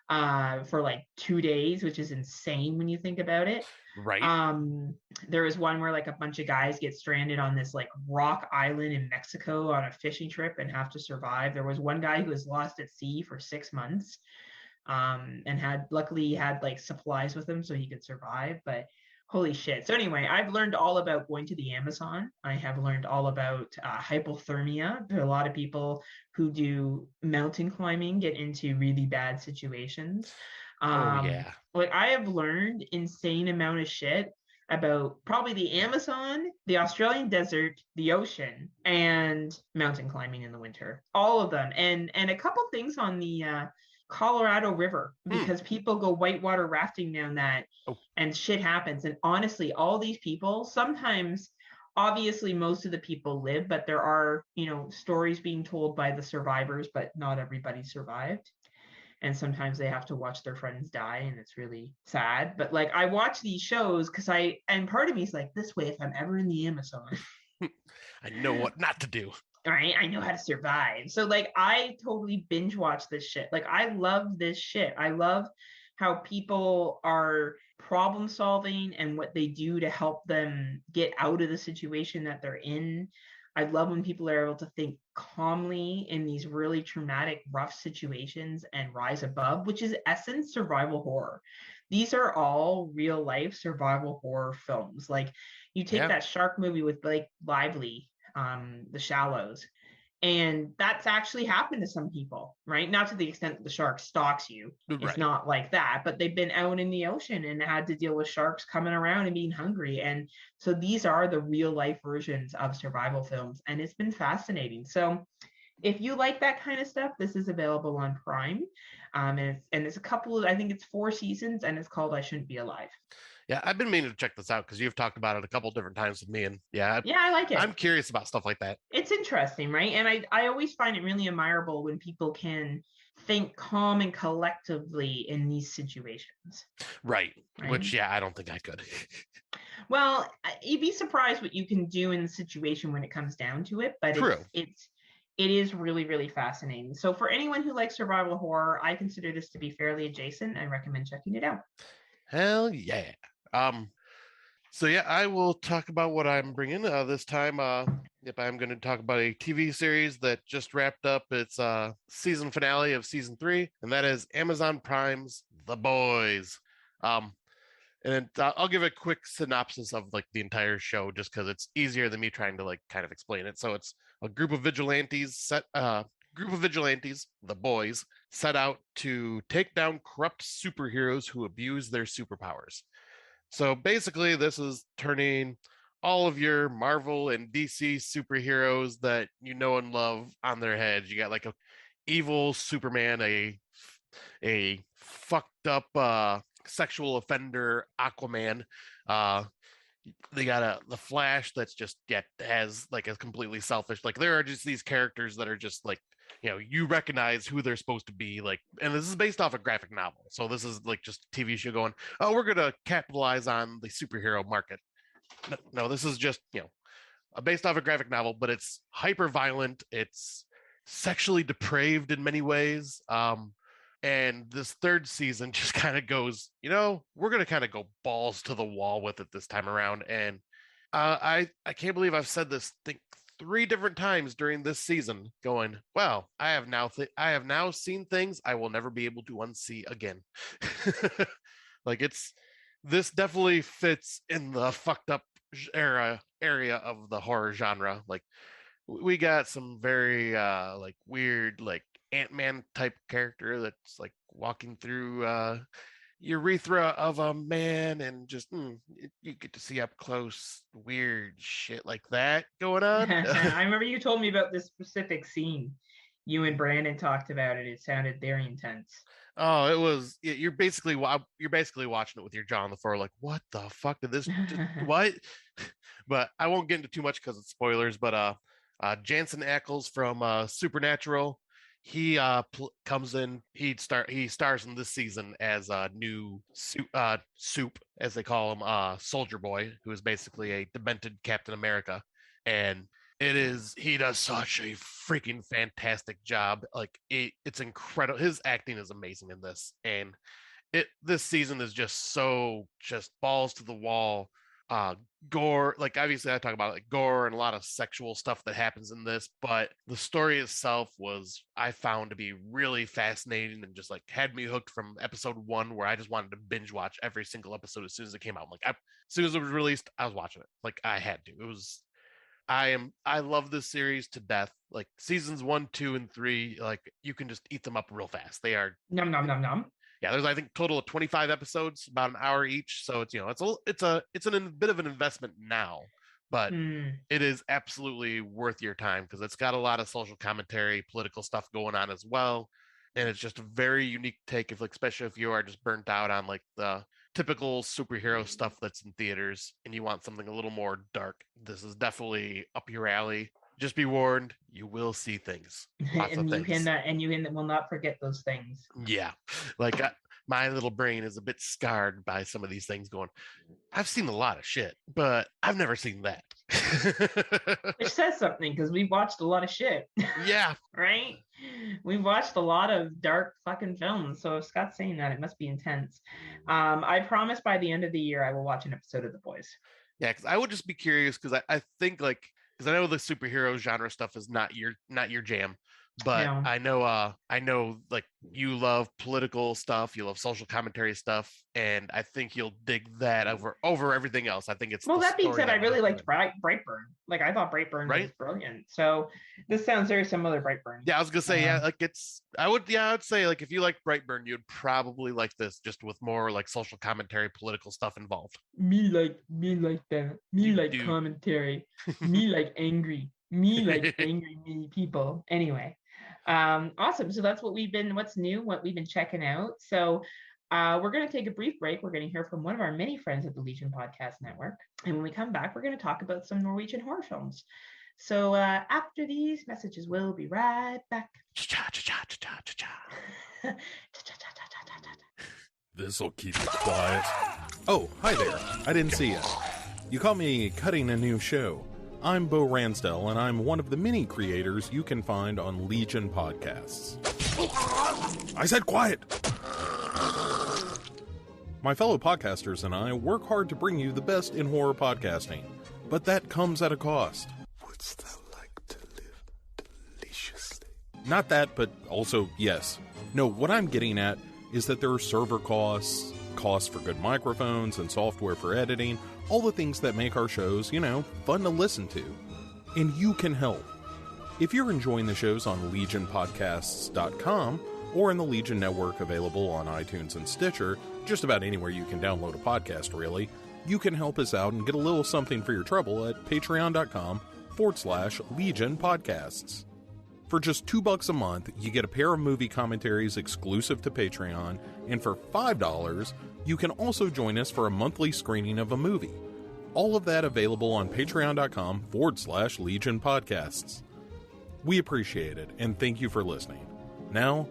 for like 2 days, which is insane when you think about it. Right. Um, there was one where like a bunch of guys get stranded on this like rock island in Mexico on a fishing trip and have to survive. There was one guy who was lost at sea for 6 months, and had luckily he had like supplies with him so he could survive. But holy shit. So anyway, I've learned all about going to the Amazon. I have learned all about hypothermia. There are a lot of people who do mountain climbing get into really bad situations. Oh um yeah. like I have learned insane amount of shit about probably the Amazon, the Australian desert, the ocean, and mountain climbing in the winter. All of them. And a couple things on the Colorado River, Hmm. because people go whitewater rafting down that Oh and shit happens. And honestly, all these people, sometimes, obviously, most of the people live, but there are, stories being told by the survivors, but not everybody survived. And sometimes they have to watch their friends die, and it's really sad. But like, I watch these shows because and part of me is like, this way, if I'm ever in the Amazon, I know what not to do. right, I know how to survive. So like I totally binge watch this shit. Like I love this shit. I love how people are problem solving and what they do to help them get out of the situation that they're in. I love when people are able to think calmly in these really traumatic, rough situations and rise above, which is essence survival horror. These are all real life survival horror films. Like you take Yeah. that shark movie with Blake Lively, The Shallows. And that's actually happened to some people, right? Not to the extent that the shark stalks you. It's Right. not like that, but they've been out in the ocean and had to deal with sharks coming around and being hungry. And so these are the real life versions of survival films. And it's been fascinating. So if you like that kind of stuff, this is available on Prime. And it's a couple of, I think it's 4 seasons, and it's called I Shouldn't Be Alive. Yeah, I've been meaning to check this out because you've talked about it a couple different times with me, and yeah, Yeah, I like I'm it. curious about stuff like that. It's interesting, right? And I always find it really admirable when people can think calm and collectively in these situations, Right. right? Which, yeah, I don't think I could. Well, you'd be surprised what you can do in the situation when it comes down to it, but True. it is really, really fascinating. So for anyone who likes survival horror, I consider this to be fairly adjacent. I recommend checking it out. Hell yeah. Um. So yeah, I will talk about what I'm bringing this time. Yep, I'm going to talk about a TV series that just wrapped up its season finale of season 3, and that is Amazon Prime's The Boys. Um, and I'll give a quick synopsis of like the entire show, just because it's easier than me trying to like kind of explain it. So it's a group of vigilantes, the boys, set out to take down corrupt superheroes who abuse their superpowers. So basically, this is turning all of your Marvel and DC superheroes that you know and love on their heads. You got like a evil Superman, a fucked up sexual offender Aquaman. Uh, they got the Flash that's just has like a completely selfish, like there are just these characters that are just like, you recognize who they're supposed to be, like, and this is based off a graphic novel, so this is like just a TV show going, oh, we're gonna capitalize on the superhero market. No, this is just based off a graphic novel, but it's hyper violent, it's sexually depraved in many ways. And this third season just kind of goes, we're going to kind of go balls to the wall with it this time around. And I can't believe I've said this thing 3 different times during this season, going, well, I have now seen things I will never be able to unsee again. Like this definitely fits in the fucked up area of the horror genre. Like we got some very like weird like Ant-Man type character that's like walking through urethra of a man, and just you get to see up close weird shit like that going on. I remember you told me about this specific scene. You and Brandon talked about it. It sounded very intense. Oh, it was you're basically watching it with your jaw on the floor, like what the fuck did this just what? But I won't get into too much because it's spoilers. But Jansen Ackles from Supernatural, he comes in. He stars in this season as a new soup, as they call him, Soldier Boy, who is basically a demented Captain America, and It is. He does such a freaking fantastic job. Like it's incredible. His acting is amazing in this, and this season is just balls to the wall. Uh, Gore. Like obviously, I talk about like gore and a lot of sexual stuff that happens in this, but the story itself was I found to be really fascinating and just like had me hooked from episode one, where I just wanted to binge watch every single episode as soon as it came out. As soon as it was released, I was watching it. Like I had to. It was I love this series to death. Like seasons 1, 2, and 3, like you can just eat them up real fast. They are Nom nom nom nom. yeah, there's I think total of 25 episodes, about an hour each. So it's it's a bit of an investment now, but it is absolutely worth your time because it's got a lot of social commentary, political stuff going on as well. And it's just a very unique take if like especially if you are just burnt out on like the typical superhero stuff that's in theaters and you want something a little more dark. This is definitely up your alley. Just be warned, you will see things. Lots of things. And you will not forget those things. Yeah. Like my little brain is a bit scarred by some of these things going, I've seen a lot of shit, but I've never seen that. Which says something because we've watched a lot of shit. Yeah. Right? We've watched a lot of dark fucking films. So if Scott's saying that, it must be intense. I promise by the end of the year, I will watch an episode of The Boys. Yeah, because I would just be curious because I think like because I know the superhero genre stuff is not your jam, but No. I know like you love political stuff, you love social commentary stuff, and I think you'll dig that over everything else. I think it's well. That being said, I really liked Brightburn. Like I thought Brightburn was brilliant. So this sounds very similar to Brightburn. Yeah, I was gonna say yeah, like I would say like if you like Brightburn, you'd probably like this just with more like social commentary, political stuff involved. Me like that. Me like commentary. Me like angry. Me like angry me people. Anyway. Awesome. So that's what's new, what we've been checking out. So we're going to take a brief break. We're going to hear from one of our many friends at the Legion Podcast Network. And when we come back, we're going to talk about some Norwegian horror films. So after these messages, we'll be right back. This'll keep it quiet. Oh, hi there. I didn't see you. You caught me cutting a new show. I'm Bo Ransdell, and I'm one of the many creators you can find on Legion Podcasts. I said quiet! My fellow podcasters and I work hard to bring you the best in horror podcasting, but that comes at a cost. Wouldst thou like to live deliciously? Not that, but also yes. No, what I'm getting at is that there are server costs, costs for good microphones and software for editing, all the things that make our shows, fun to listen to. And you can help. If you're enjoying the shows on legionpodcasts.com or in the Legion Network available on iTunes and Stitcher, just about anywhere you can download a podcast, really, you can help us out and get a little something for your trouble at patreon.com/Legion Podcasts. For just $2 a month, you get a pair of movie commentaries exclusive to Patreon, and for $5, you can also join us for a monthly screening of a movie. All of that available on patreon.com/Legion Podcasts. We appreciate it, and thank you for listening. Now,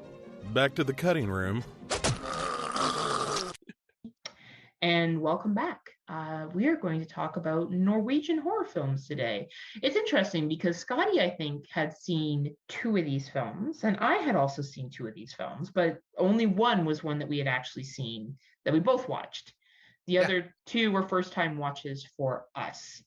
back to the cutting room. And welcome back. We are going to talk about Norwegian horror films today. It's interesting because Scotty, I think, had seen 2 of these films, and I had also seen 2 of these films, but only one was one that we had actually seen that we both watched. The other 2 were first-time watches for us.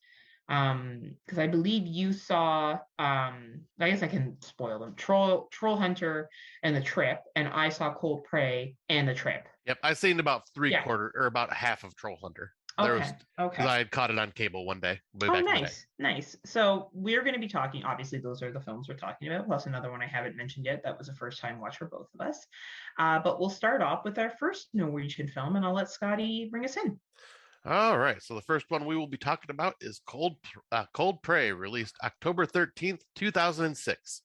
Because I believe you saw, I guess I can spoil them, Troll Hunter and The Trip, and I saw Cold Prey and The Trip. Yep, I've seen about about half of Troll Hunter. Okay. Because I had caught it on cable one day. Nice. So we're going to be talking, obviously those are the films we're talking about, plus another one I haven't mentioned yet. That was a first time watch for both of us. But we'll start off with our first Norwegian film, and I'll let Scotty bring us in. All right. So the first one we will be talking about is Cold Prey, released October 13th, 2006.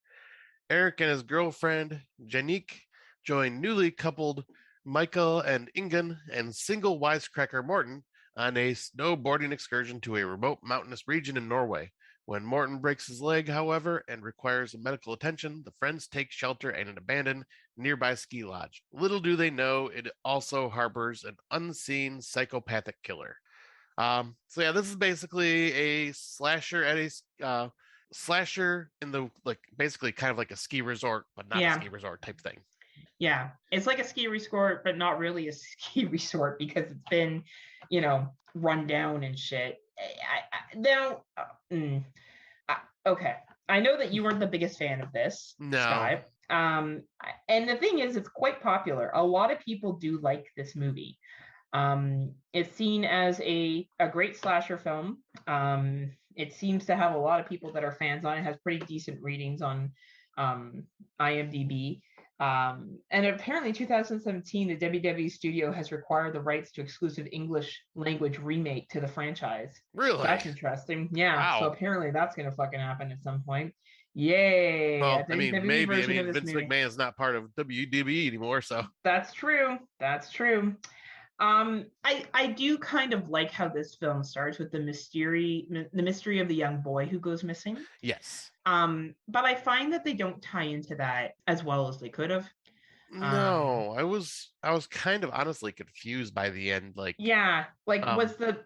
Eric and his girlfriend, Janique, join newly coupled Michael and Ingen and single wisecracker Morton on a snowboarding excursion to a remote mountainous region in Norway. When Morton breaks his leg, however, and requires medical attention, the friends take shelter in an abandoned nearby ski lodge. Little do they know, it also harbors an unseen psychopathic killer. So yeah, this is basically a slasher at a slasher in the like basically kind of like a ski resort, but not a ski resort type thing. Yeah, it's like a ski resort, but not really a ski resort because it's been, run down and shit. Okay. I know that you weren't the biggest fan of this, No. Sky. And the thing is, it's quite popular. A lot of people do like this movie. It's seen as a great slasher film. It seems to have a lot of people that are fans on it. It has pretty decent ratings on IMDb. And apparently 2017, the WWE studio has required the rights to exclusive English language remake to the franchise. Really? So that's interesting. Yeah. Wow. So apparently that's going to fucking happen at some point. Yay. Well, maybe. Vince McMahon's not part of WWE anymore, so. That's true. I do kind of like how this film starts with the mystery of the young boy who goes missing. Yes. But I find that they don't tie into that as well as they could have. No, I was kind of honestly confused by the end. Was the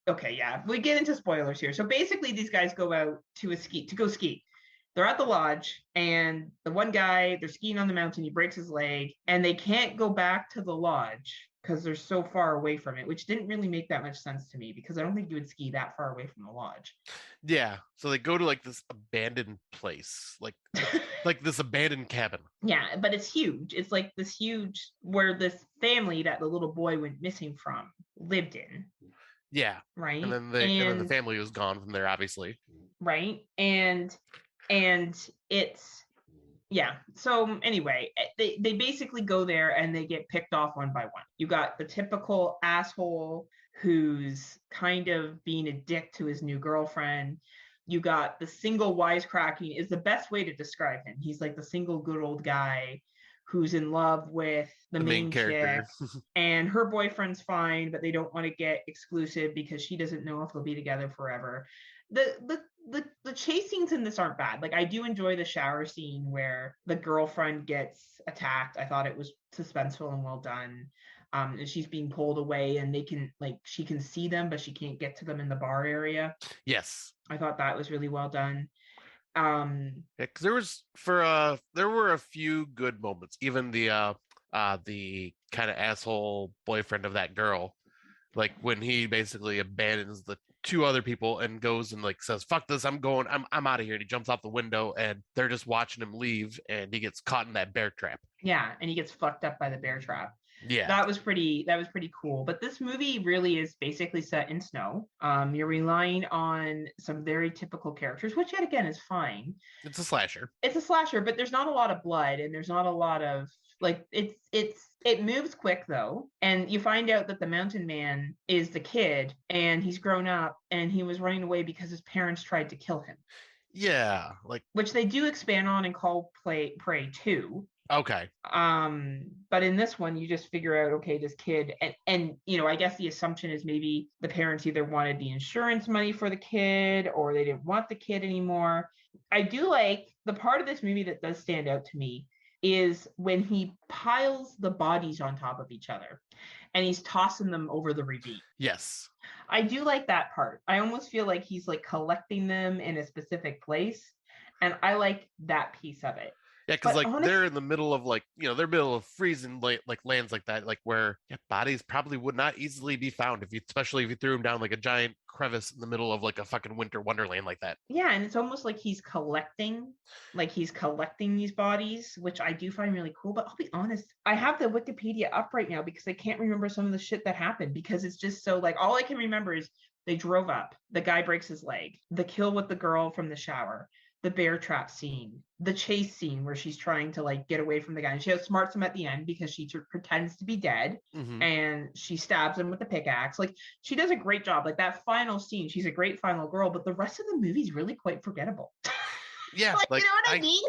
okay? Yeah, we get into spoilers here. So basically, these guys go out to go ski. They're at the lodge, and the one guy, they're skiing on the mountain. He breaks his leg, and they can't go back to the lodge because they're so far away from it, which didn't really make that much sense to me because I don't think you would ski that far away from the lodge. Yeah, so they go to like this abandoned place, like this abandoned cabin. Yeah, but it's huge. It's like this huge where this family that the little boy went missing from lived in. Yeah. Right. And then the family was gone from there, obviously. Right. And it's yeah. So anyway, they basically go there and they get picked off one by one. You got the typical asshole who's kind of being a dick to his new girlfriend. You got the single wisecracking is the best way to describe him. He's like the single good old guy who's in love with the main character. And her boyfriend's fine, but they don't want to get exclusive because she doesn't know if they'll be together forever. The chase scenes in this aren't bad. Like I do enjoy the shower scene where the girlfriend gets attacked. I thought it was suspenseful and well done. And she's being pulled away and she can see them, but she can't get to them in the bar area. Yes. I thought that was really well done. Yeah, 'cause there were a few good moments. Even the kind of asshole boyfriend of that girl, like when he basically abandons the two other people and goes and like says, "Fuck this, I'm out of here." And he jumps out the window and they're just watching him leave and he gets caught in that bear trap. Yeah, and he gets fucked up by the bear trap. Yeah, that was pretty cool. But this movie really is basically set in snow. You're relying on some very typical characters, which yet again is fine. It's a slasher, but there's not a lot of blood and there's not a lot of like it moves quick though, and you find out that the mountain man is the kid and he's grown up and he was running away because his parents tried to kill him. Yeah, which they do expand on and call Prey 2. Okay. But in this one, you just figure out, okay, this kid, and I guess the assumption is maybe the parents either wanted the insurance money for the kid or they didn't want the kid anymore. I do like the part of this movie that does stand out to me is when he piles the bodies on top of each other and he's tossing them over the ravine. Yes. I do like that part. I almost feel like he's like collecting them in a specific place. And I like that piece of it. Yeah, because they're in the middle of they're middle of freezing lands like that, where bodies probably would not easily be found especially if you threw them down like a giant crevice in the middle of like a fucking winter wonderland like that. Yeah, and it's almost like he's collecting these bodies, which I do find really cool. But I'll be honest, I have the Wikipedia up right now because I can't remember some of the shit that happened because it's just so all I can remember is they drove up, the guy breaks his leg, the kill with the girl from the shower, the bear trap scene, the chase scene where she's trying to get away from the guy and she outsmarts him at the end because she pretends to be dead. Mm-hmm. And she stabs him with the pickaxe. She does a great job. That final scene, she's a great final girl, but the rest of the movie is really quite forgettable. Yeah, you know what I mean?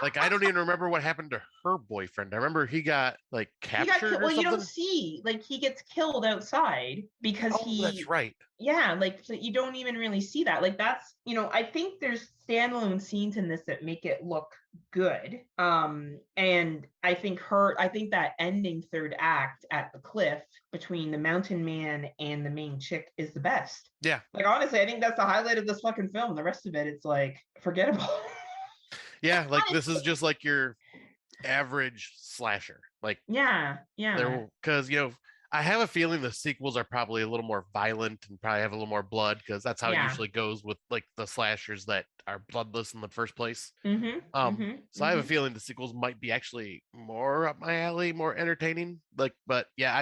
I don't even remember what happened to her boyfriend. I remember he got captured or something. You don't see, he gets killed outside because that's right. Yeah, like so you don't even really see that. Like that's, I think there's standalone scenes in this that make it look good. And I think that ending third act at the cliff between the mountain man and the main chick is the best. Yeah. Like honestly, I think that's the highlight of this fucking film. The rest of it, it's like forgettable. Yeah, like this is just like your average slasher. Like Yeah. because I have a feeling the sequels are probably a little more violent and probably have a little more blood because that's how it usually goes with like the slashers that are bloodless in the first place. So I have a feeling the sequels might be actually more up my alley, more entertaining. Like, but yeah,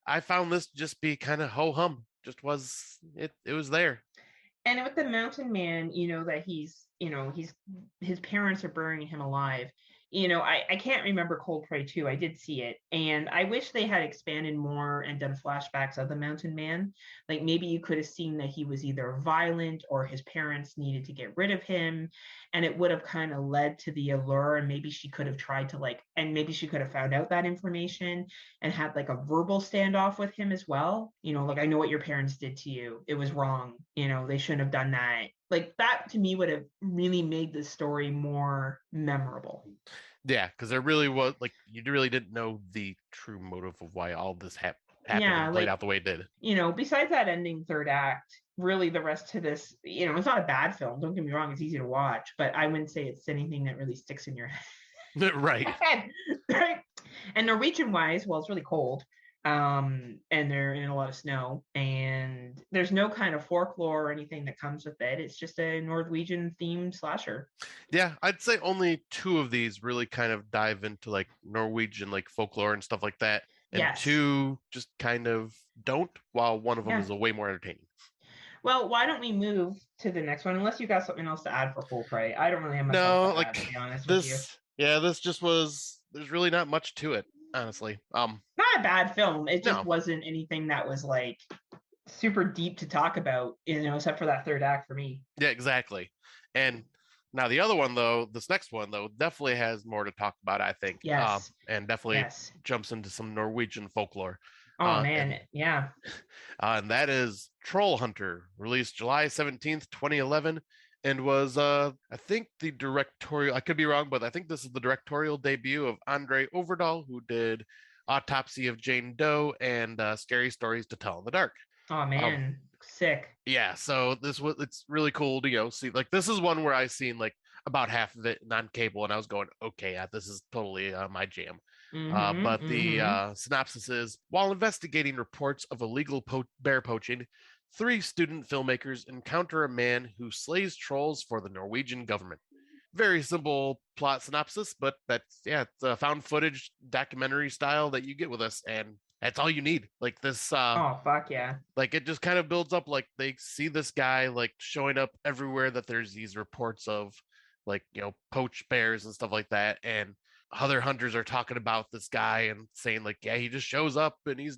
I found this just be kind of ho hum. Just was it? It was there. And with the mountain man, that he's his parents are burying him alive. I can't remember Cold Prey 2. I did see it. And I wish they had expanded more and done flashbacks of the mountain man. Like maybe you could have seen that he was either violent or his parents needed to get rid of him. And it would have kind of led to the allure. And maybe she could have tried to and maybe she could have found out that information and had like a verbal standoff with him as well. Like, I know what your parents did to you. It was wrong. They shouldn't have done that. Like that to me would have really made the story more memorable. Yeah, because there really was like you really didn't know the true motive of why all this happened and played out the way it did. Besides that ending third act, really the rest of this, it's not a bad film. Don't get me wrong, it's easy to watch, but I wouldn't say it's anything that really sticks in your head. Right. Right. And Norwegian wise, well, it's really cold. And they're in a lot of snow, and there's no kind of folklore or anything that comes with it. It's just a Norwegian themed slasher. Yeah, I'd say only 2 of these really kind of dive into like Norwegian like folklore and stuff like that, and 2 just kind of don't, while one of them is a way more entertaining. Well, why don't we move to the next one, unless you got something else to add for Cold Prey? I don't really have much else to add, to be honest with you. Yeah, this just was, there's really not much to it, honestly. Not a bad film. It just wasn't anything that was like super deep to talk about, except for that third act for me. Yeah, exactly. And now the other one though, this next one though, definitely has more to talk about, I think. Yes. And definitely jumps into some Norwegian folklore. Oh man, yeah. And that is Troll Hunter, released July 17th, 2011. And was, I think the directorial, I could be wrong, but I think this is the directorial debut of Andre Overdahl, who did Autopsy of Jane Doe and Scary Stories to Tell in the Dark. Oh man, sick. Yeah, so it's really cool to see, like, this is one where I seen like about half of it on cable, and I was going, okay, yeah, this is totally my jam. But the synopsis is, while investigating reports of illegal bear poaching, 3 student filmmakers encounter a man who slays trolls for the Norwegian government. Very simple plot synopsis, but it's a found footage documentary style that you get with us, and that's all you need. Like this oh fuck yeah. Like it just kind of builds up, like they see this guy like showing up everywhere that there's these reports of like, poached bears and stuff like that, and other hunters are talking about this guy and saying like, yeah, he just shows up and he's,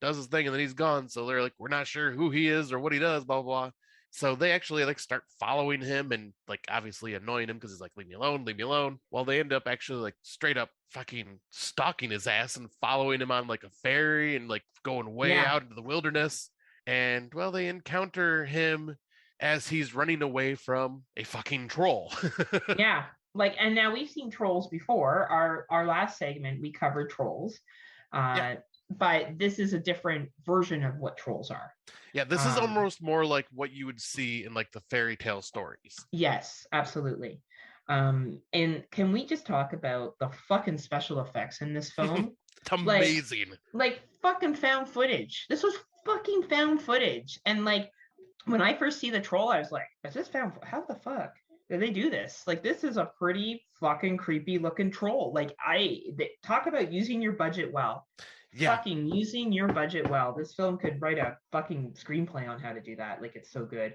does his thing and then he's gone. So they're like, we're not sure who he is or what he does, blah, blah, blah. So they actually like start following him and like obviously annoying him because he's like, leave me alone, leave me alone. Well, they end up actually like straight up fucking stalking his ass and following him on like a ferry and like going way out into the wilderness. And well, they encounter him as he's running away from a fucking troll. Yeah. Like, and now we've seen trolls before. Our last segment, we covered trolls. But this is a different version of what trolls are. Yeah, this is almost more like what you would see in like the fairy tale stories. Yes, absolutely. And can we just talk about the fucking special effects in this film? It's amazing. Like fucking found footage. This was fucking found footage. And like when I first see the troll, I was like, is this found? How the fuck did they do this? Like, this is a pretty fucking creepy looking troll. Like, talk about using your budget well. Yeah. Fucking using your budget well. This film could write a fucking screenplay on how to do that. Like, it's so good.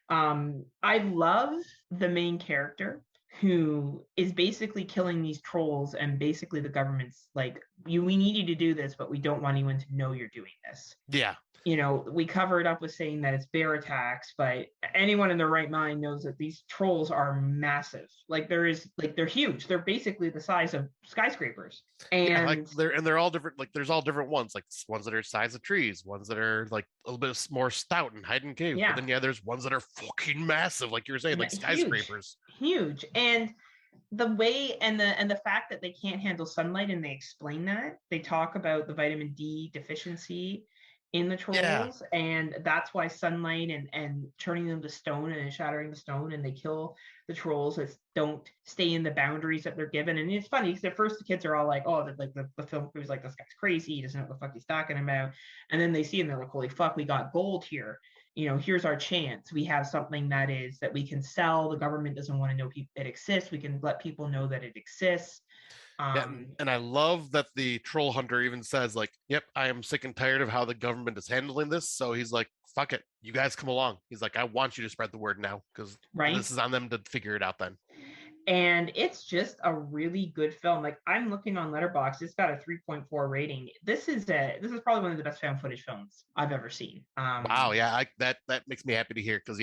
I love the main character who is basically killing these trolls, and basically the government's like we need you to do this, but we don't want anyone to know you're doing this. Yeah. You know, we cover it up with saying that it's bear attacks, but anyone in their right mind knows that these trolls are massive. Like they're huge. They're basically the size of skyscrapers. And yeah, like they're all different. Like there's all different ones. Like ones that are size of trees, ones that are like a little bit more stout and hide in caves. Yeah. But then there's ones that are fucking massive, like you were saying, like skyscrapers. Huge. And the way and the fact that they can't handle sunlight, and they explain that. They talk about the vitamin D deficiency in the trolls, and that's why sunlight and turning them to stone and shattering the stone, and they kill the trolls that don't stay in the boundaries that they're given. And it's funny because at first the kids are all like, oh, like the film crew's like, this guy's crazy, he doesn't know what the fuck he's talking about. And then they see and they're like, holy fuck, we got gold here. You know, here's our chance. We have something that we can sell. The government doesn't want to know it exists. We can let people know that it exists. And I love that the troll hunter even says, like, yep, I am sick and tired of how the government is handling this. So he's like, fuck it, you guys come along. He's like, I want you to spread the word now, because this is on them to figure it out then. And it's just a really good film. Like, I'm looking on Letterboxd, it's got a 3.4 rating. This is probably one of the best found footage films I've ever seen. Wow, yeah, that makes me happy to hear, because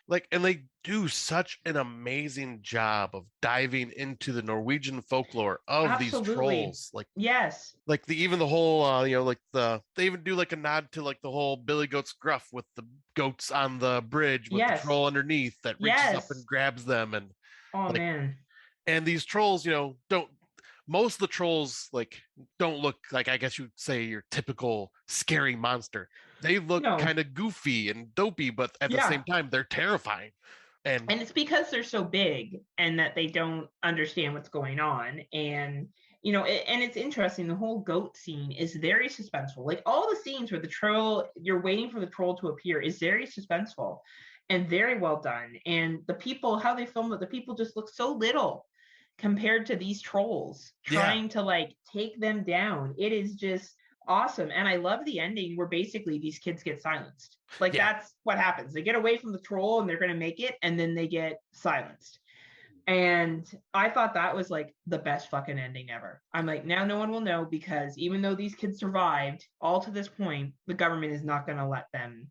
like, and they do such an amazing job of diving into the Norwegian folklore of these trolls. Like, yes, like even the whole, they even do like a nod to like the whole Billy Goat's gruff with the goats on the bridge with the troll underneath that reaches up and grabs them. And man, and these trolls, most of the trolls don't look like, I guess you'd say, your typical scary monster. They look kind of goofy and dopey, but at the same time, they're terrifying. And it's because they're so big and that they don't understand what's going on. And, and it's interesting. The whole goat scene is very suspenseful. Like, all the scenes where you're waiting for the troll to appear is very suspenseful and very well done. And the people, how they film it, the people just look so little compared to these trolls trying to take them down. It is just awesome. And I love the ending where basically these kids get silenced. That's what happens. They get away from the troll and they're going to make it, and then they get silenced. And I thought that was the best fucking ending ever. I'm like, now no one will know, because even though these kids survived all to this point, the government is not going to let them.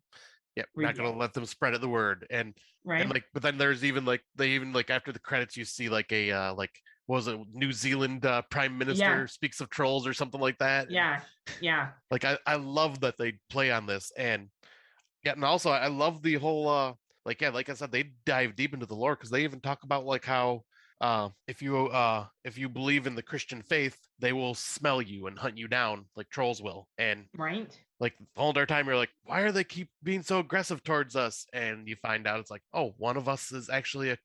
Yep, not going to let them spread the word. And but then there's even after the credits, you see a what was it, New Zealand Prime Minister speaks of trolls or something like that. Yeah. I love that they play on this, and also I love the whole like I said, they dive deep into the lore, because they even talk about how if you believe in the Christian faith, they will smell you and hunt you down like trolls will. And the whole entire time you're like, why are they keep being so aggressive towards us? And you find out it's like, oh, one of us is actually a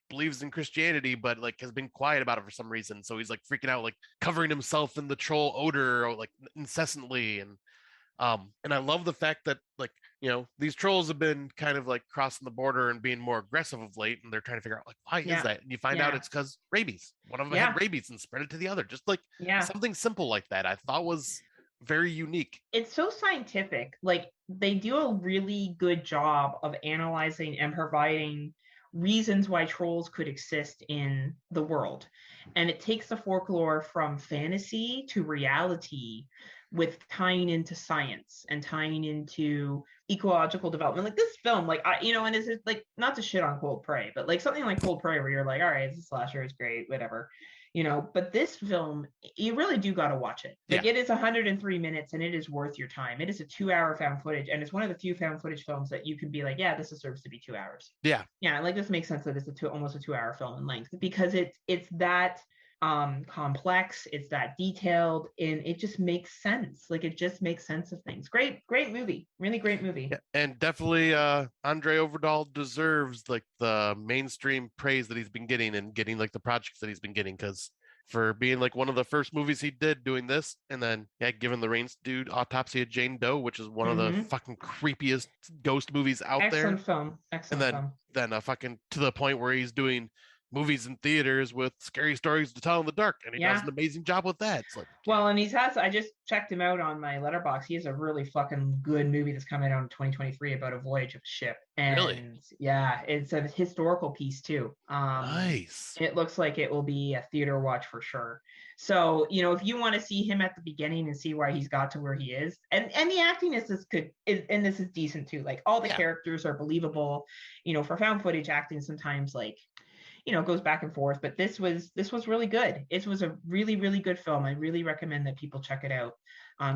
believes in Christianity, but has been quiet about it for some reason. So he's freaking out, covering himself in the troll odor incessantly. And I love the fact that these trolls have been kind of crossing the border and being more aggressive of late, and they're trying to figure out why is that? And you find out it's because rabies. One of them had rabies and spread it to the other. Just something simple like that, I thought was very unique. It's so scientific. They do a really good job of analyzing and providing reasons why trolls could exist in the world. And it takes the folklore from fantasy to reality, with tying into science and tying into ecological development. This film, and it's not to shit on Cold Prey, but something like Cold Prey, where you're like, all right, it's a slasher, it's great, whatever. But this film, you really do got to watch it. It is 103 minutes, and it is worth your time. It is a 2-hour found footage, and it's one of the few found footage films that you can be like, yeah, this deserves to be 2 hours. Yeah. This makes sense that it's almost a 2-hour film in length, because it's that complex, it's that detailed, and it just makes sense. It just makes sense of things. Great movie, really great movie. And definitely Andre Overdahl deserves the mainstream praise that he's been getting, and getting the projects that he's been getting, because for being one of the first movies he did doing this, and then given the reins to do Autopsy of Jane Doe, which is one of the fucking creepiest ghost movies out there. Excellent film. Then fucking to the point where he's doing movies in theaters with scary stories to tell in the dark, and he does an amazing job with that. It's like, well, and I just checked him out on my Letterboxd. He has a really fucking good movie that's coming out in 2023 about a voyage of a ship. And really? Yeah, it's a historical piece too. Nice. It looks like it will be a theater watch for sure. So, if you want to see him at the beginning and see why he's got to where he is, and the acting is good, and this is decent too. Like all the characters are believable. For found footage acting, sometimes like goes back and forth, but this was really good. It was a really, really good film. I really recommend that people check it out.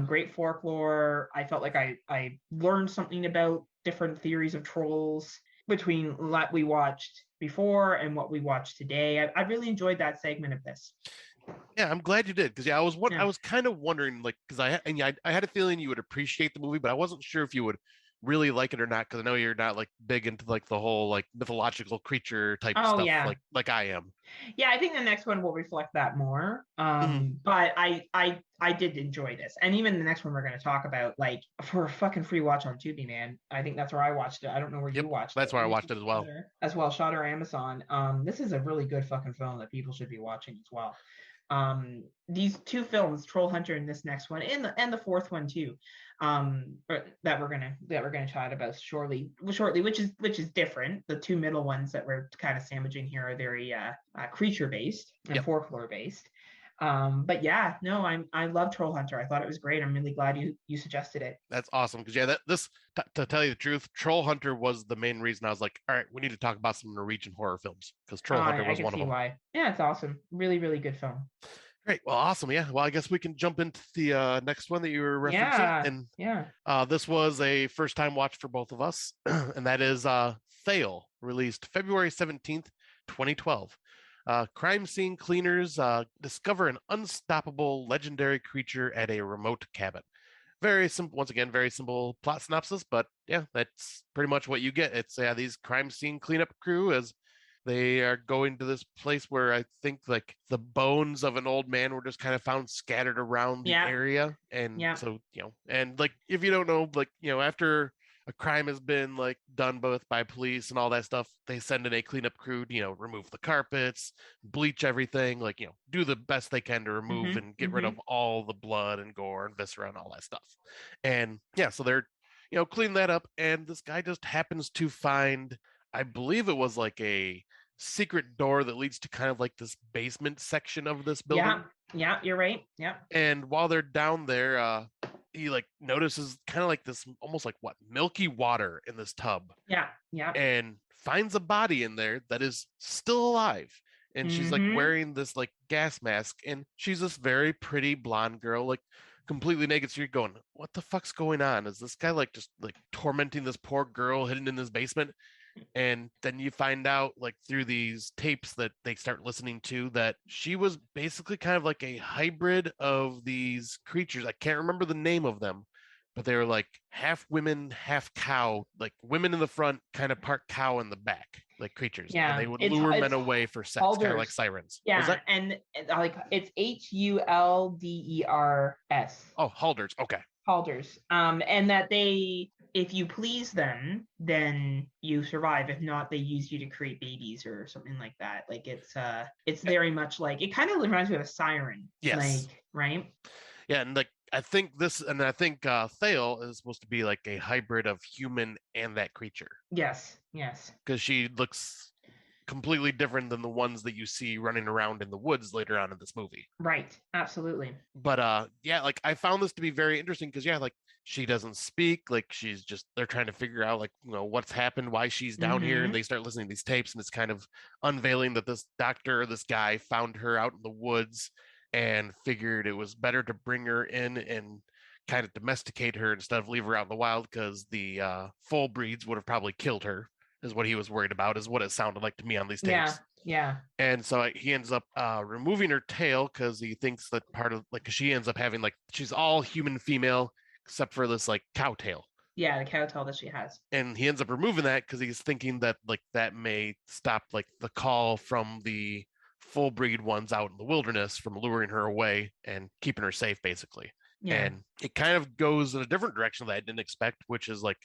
Great folklore. I felt like I learned something about different theories of trolls between what we watched before and what we watched today. I really enjoyed that segment of this. Yeah, I'm glad you did, because I was kind of wondering, like, because I had a feeling you would appreciate the movie, but I wasn't sure if you would really like it or not, because I know you're not like big into like the whole like mythological creature type stuff like I am. Yeah, I think the next one will reflect that more. But I did enjoy this, and even the next one we're going to talk about, like, for a fucking free watch on Tubi, man. I think that's where I watched it. I don't know where you watched it. That's where I watched it as well. Shudder, Amazon. This is a really good fucking film that people should be watching as well. These two films, Troll Hunter and this next one, and the fourth one too, that we're gonna chat about shortly, which is different. The two middle ones that we're kind of sandwiching here are very creature based and folklore based. But yeah, no, I love Troll Hunter. I thought it was great. I'm really glad you suggested it. That's awesome, because to tell you the truth, Troll Hunter was the main reason I was like, all right, we need to talk about some Norwegian horror films, because Troll Hunter was one of them. Why. Yeah, it's awesome. Really, really good film. Great. Well, awesome. Yeah. Well, I guess we can jump into the next one that you were referencing. This was a first time watch for both of us, and that is Thale, released February 17th, 2012. Crime scene cleaners discover an unstoppable legendary creature at a remote cabin. Very simple, once again, very simple plot synopsis, but yeah, that's pretty much what you get. It's these crime scene cleanup crew, as they are going to this place where I think like the bones of an old man were just kind of found scattered around the area. And so, and like, if you don't know, like, after a crime has been like done both by police and all that stuff, they send in a cleanup crew to, remove the carpets, bleach everything, like, do the best they can to remove and get rid of all the blood and gore and viscera and all that stuff. And so they're, cleaning that up. And this guy just happens to find, I believe it was like a secret door that leads to kind of like this basement section of this building. Yeah, you're right. Yeah. And while they're down there, he like notices kind of like this almost like milky water in this tub. Yeah. And finds a body in there that is still alive. And she's like wearing this like gas mask, and she's this very pretty blonde girl, like completely naked. So you're going, what the fuck's going on? Is this guy like just like tormenting this poor girl hidden in his basement? And then you find out, like, through these tapes that they start listening to, that she was basically kind of like a hybrid of these creatures. I can't remember the name of them, but they were like half women, half cow, like women in the front, kind of part cow in the back, like creatures. Yeah. And they would lure men away for sex, kind of like sirens. Yeah. And like it's Hulders. Oh, Hulders. Okay. Hulders. And that if you please them, then you survive. If not, they use you to create babies or something like that. Like it's very much like, it kind of reminds me of a siren. Yes. Like, right? Yeah, and like I think Thale is supposed to be like a hybrid of human and that creature. Yes. Because she looks completely different than the ones that you see running around in the woods later on in this movie. Right. Absolutely. But like I found this to be very interesting, because like she doesn't speak, like they're trying to figure out like, what's happened, why she's down here, and they start listening to these tapes, and it's kind of unveiling that this doctor, this guy, found her out in the woods and figured it was better to bring her in and kind of domesticate her instead of leave her out in the wild, because the full breeds would have probably killed her, is what he was worried about, is what it sounded like to me on these tapes. Yeah. And so he ends up removing her tail, because he thinks that part of, like, 'cause she ends up having, like, she's all human female except for this like cow tail. Yeah, the cow tail that she has. And he ends up removing that because he's thinking that like that may stop like the call from the full breed ones out in the wilderness from luring her away and keeping her safe, basically. Yeah. And it kind of goes in a different direction that I didn't expect, which is like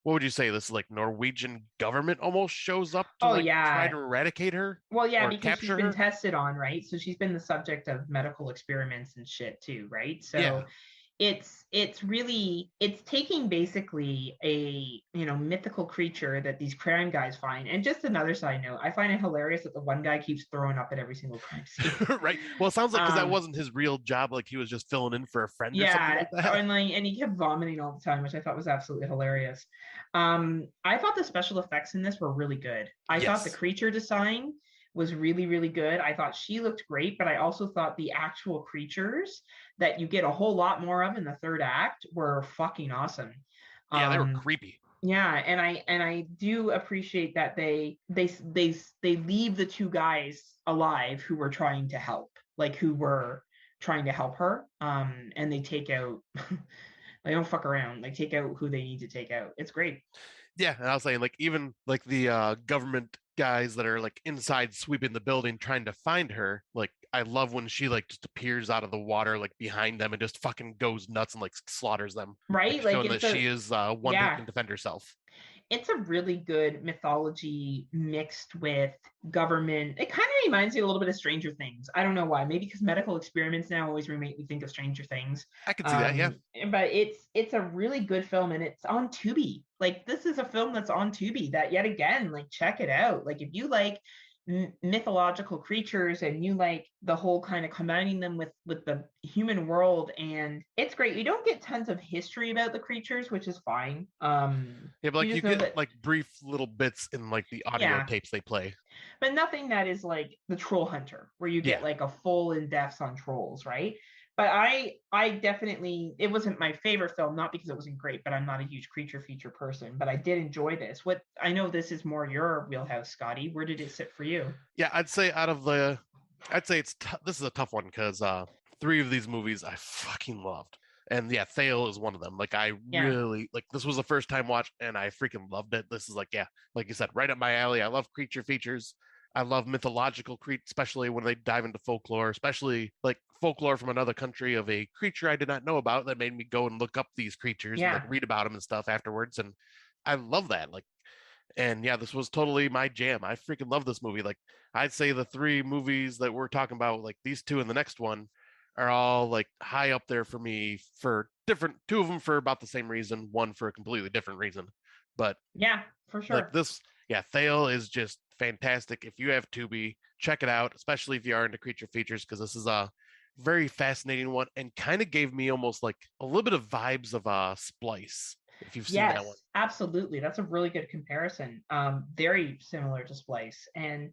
what would you say? This like Norwegian government almost shows up to Oh like try yeah. to eradicate her Well, yeah, or because she's capture been her? tested on, right? So she's been the subject of medical experiments and shit too, right? Yeah. So it's really it's taking basically a mythical creature that these crime guys find. And just another side note, I find it hilarious that the one guy keeps throwing up at every single crime scene. Right. Well, it sounds like because that um wasn't his real job, like he was just filling in for a friend or something yeah, like that. and he kept vomiting all the time, which I thought was absolutely hilarious. I thought the special effects in this were really good. I thought the Yes. creature design was really, really good. I thought she looked great, but I also thought the actual creatures that you get a whole lot more of in the third act were fucking awesome. Yeah, they were Um, creepy. yeah, and I do appreciate that they leave the two guys alive who were trying to help, like who were trying to help her. And they take out they don't fuck around. They take out who they need to take out. It's great. Yeah, and I was saying like even like the government guys that are like inside sweeping the building trying to find her, like I love when she like just appears out of the water like behind them and just fucking goes nuts and like slaughters them, like Right? Like showing that she is one that yeah, can defend herself. it's a really good mythology mixed with government. It kind of reminds me a little bit of Stranger Things. I don't know why. Maybe because medical experiments now always make me think of Stranger Things. I could see that, yeah. But it's a really good film, and it's on Tubi. Like this is a film that's on Tubi. That yet again, like check it out. Like if you like mythological creatures and you like the whole kind of combining them with the human world, and it's great. You don't get tons of history about the creatures, which is fine. Yeah, but like you you just know get that like brief little bits in like the audio yeah, tapes they play. but nothing that is like the Troll Hunter where you get Yeah. like a full in-depth on trolls, right? But I definitely, it wasn't my favorite film, not because it wasn't great, but I'm not a huge creature feature person, but I did enjoy this. What I know this is more your wheelhouse, Scotty. Where did it sit for you? Yeah, I'd say this is a tough one because three of these movies I fucking loved. And yeah, Thale is one of them. Like I Yeah. really like this was a first time watch and I freaking loved it. This is like, yeah, like you said, right up my alley. I love creature features. I love mythological creatures, especially when they dive into folklore, especially like folklore from another country of a creature I did not know about that made me go and look up these creatures and Yeah. like read about them and stuff afterwards. And I love that. Like, and yeah, this was totally my jam. I freaking love this movie. Like, I'd say the three movies that we're talking about, like these two and the next one, are all like high up there for me for different, two of them for about the same reason, one for a completely different reason. But Yeah, for sure. like this, yeah, Thale is just fantastic. If you have Tubi, check it out, especially if you are into creature features, because this is a very fascinating one and kind of gave me almost like a little bit of vibes of Splice, if you've seen that one. Absolutely. That's a really good comparison. Very similar to Splice. And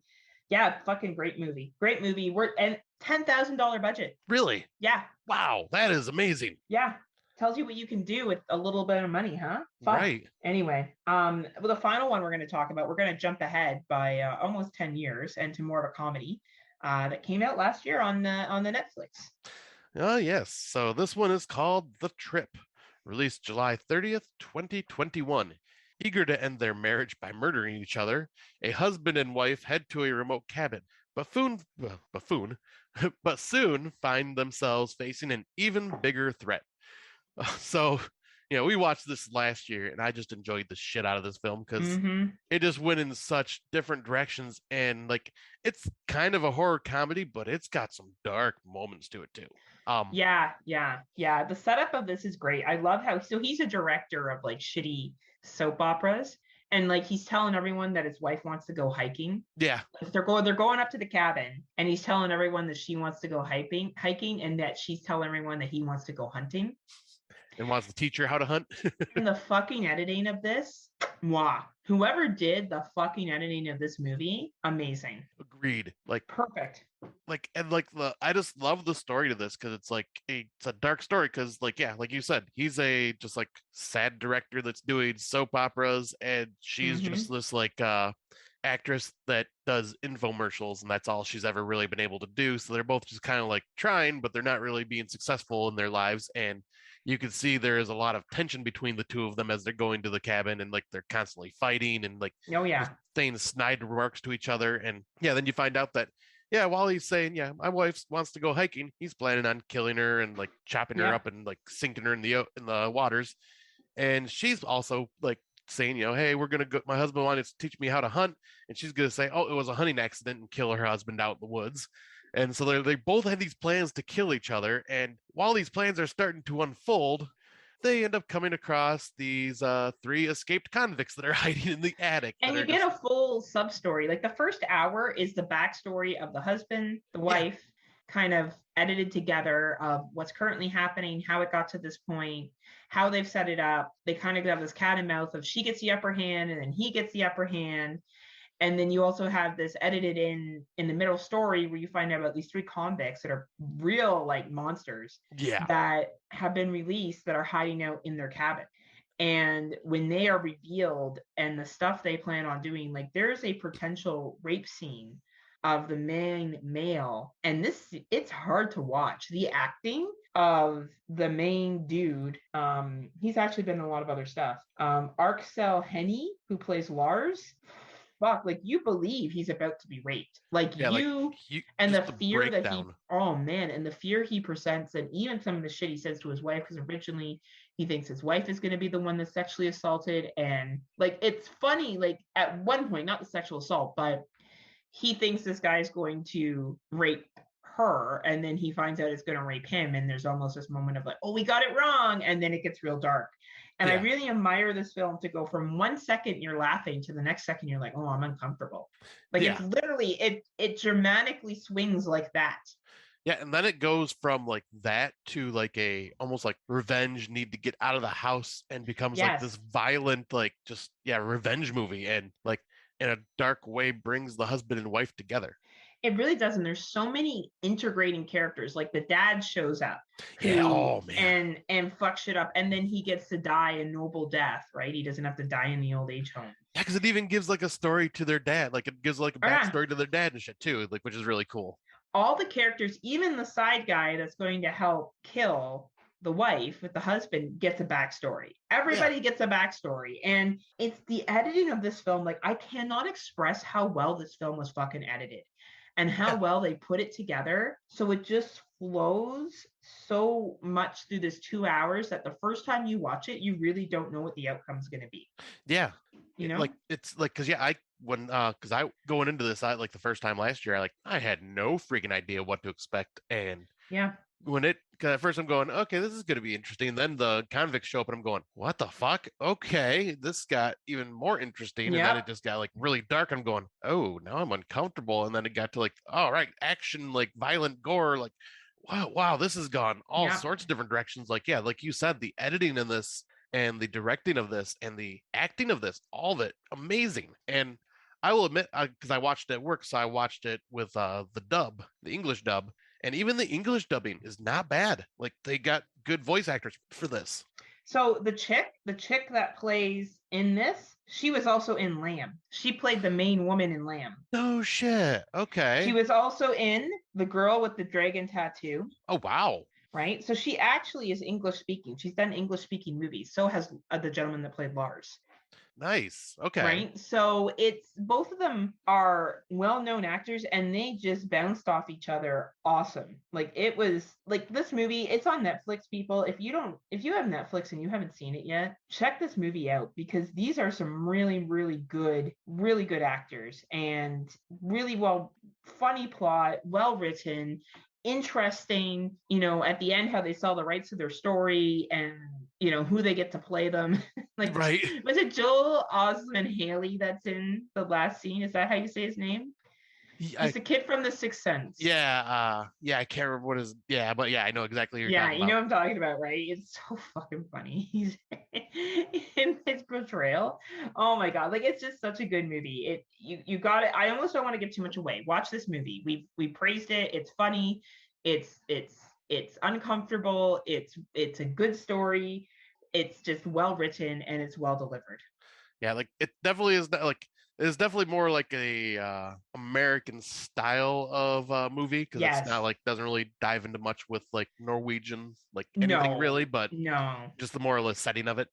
yeah, fucking great movie. Great movie. And $10,000 budget. Really? Yeah. Wow, that is amazing. Yeah. Tells you what you can do with a little bit of money, huh? Fun. Right. Anyway, well, the final one we're going to talk about, we're going to jump ahead by almost 10 years and to more of a comedy that came out last year on the Netflix. Yes. So this one is called The Trip, released July 30th, 2021. Eager to end their marriage by murdering each other, a husband and wife head to a remote cabin, but soon find themselves facing an even bigger threat. So, we watched this last year and I just enjoyed the shit out of this film because it just went in such different directions. And like, it's kind of a horror comedy, but it's got some dark moments to it too. Yeah. The setup of this is great. I love how, so he's a director of like shitty soap operas. And like he's telling everyone that his wife wants to go hiking. Yeah. Like they're going up to the cabin and he's telling everyone that she wants to go hiking and that she's telling everyone that he wants to go hunting. And wants to teach her how to hunt. And the fucking editing of this, wow. Whoever did the fucking editing of this movie, amazing. Agreed. Like perfect. Like and like I just love the story to this because it's like it's a dark story because like yeah, like you said, he's a just like sad director that's doing soap operas and she's just this like actress that does infomercials and that's all she's ever really been able to do. So they're both just kind of like trying, but they're not really being successful in their lives. And you can see there is a lot of tension between the two of them as they're going to the cabin and like they're constantly fighting and like saying snide remarks to each other. And yeah, then you find out that while he's saying, my wife wants to go hiking, he's planning on killing her and like chopping her up and like sinking her in the waters. And she's also like saying, hey, we're gonna go. My husband wanted to teach me how to hunt, and she's gonna say, oh, it was a hunting accident, and kill her husband out in the woods. And so they both had these plans to kill each other. And while these plans are starting to unfold, they end up coming across these 3 escaped convicts that are hiding in the attic. And you get a full sub story. Like the first hour is the backstory of the husband, the wife, kind of edited together of what's currently happening, how it got to this point, how they've set it up. They kind of have this cat and mouse of she gets the upper hand and then he gets the upper hand. And then you also have this edited in the middle story where you find out about these 3 convicts that are real like monsters that have been released that are hiding out in their cabin. And when they are revealed and the stuff they plan on doing, like there's a potential rape scene of the main male. And it's hard to watch. The acting of the main dude, he's actually been in a lot of other stuff. Arksel Henny, who plays Lars, fuck, like you believe he's about to be raped. Like and the fear that and the fear he presents, and even some of the shit he says to his wife, because originally he thinks his wife is going to be the one that's sexually assaulted. And like, it's funny, like at one point, not the sexual assault, but he thinks this guy is going to rape her, and then he finds out it's going to rape him. And there's almost this moment of like, oh, we got it wrong. And then it gets real dark. And I really admire this film to go from 1 second you're laughing to the next second you're like, oh, I'm uncomfortable. Like it's literally, it dramatically swings like that. Yeah, and then it goes from like that to like a almost like revenge, need to get out of the house, and becomes like this violent, like just revenge movie, and like in a dark way brings the husband and wife together. It really does. And there's so many integrating characters. Like the dad shows up and fucks shit up. And then he gets to die a noble death, right? He doesn't have to die in the old age home. Yeah, because it even gives like a story to their dad. Like it gives like a backstory to their dad and shit too, like, which is really cool. All the characters, even the side guy that's going to help kill the wife with the husband, gets a backstory. Everybody gets a backstory. And it's the editing of this film. Like I cannot express how well this film was fucking edited. And how well they put it together. So it just flows so much through this 2 hours that the first time you watch it, you really don't know what the outcome's going to be. Yeah. You know, like it's like, because I going into this, I like the first time last year, I had no freaking idea what to expect. And when at first I'm going, okay, this is going to be interesting. And then the convicts show up and I'm going, what the fuck? Okay, this got even more interesting. And then it just got like really dark. I'm going, oh, now I'm uncomfortable. And then it got to like, all right, action, like violent gore, like, wow, this has gone all sorts of different directions. Like, like you said, the editing in this and the directing of this and the acting of this, all of it, amazing. And I will admit, because I watched it at work, so I watched it with the dub, the English dub. And even the English dubbing is not bad. Like they got good voice actors for this. So the chick that plays in this, she was also in Lamb. She played the main woman in Lamb. No shit. Okay. She was also in The Girl with the Dragon Tattoo. Oh, wow. Right? So she actually is English speaking. She's done English speaking movies. So has the gentleman that played Lars. Nice. Okay. Right. So it's both of them are well-known actors and they just bounced off each other. Awesome. Like it was like this movie, it's on Netflix, people. If you have Netflix and you haven't seen it yet, check this movie out because these are some really, really good actors and really funny plot, well written, interesting, at the end how they sell the rights to their story and who they get to play them. Like, right. Was it Joel Osment Haley that's in the last scene? Is that how you say his name? He's the kid from The Sixth Sense. Yeah, I can't remember what his. Yeah, but I know exactly what you're talking about. You know what I'm talking about, right? It's so fucking funny. He's in his portrayal. Oh my god, like it's just such a good movie. You got it. I almost don't want to give too much away. Watch this movie. We praised it. It's funny. It's uncomfortable. It's a good story. It's just well written and it's well delivered. Yeah, like it definitely is like. It's definitely more like a American style of movie because it's not like doesn't really dive into much with like Norwegian like anything really, but just the more or less setting of it.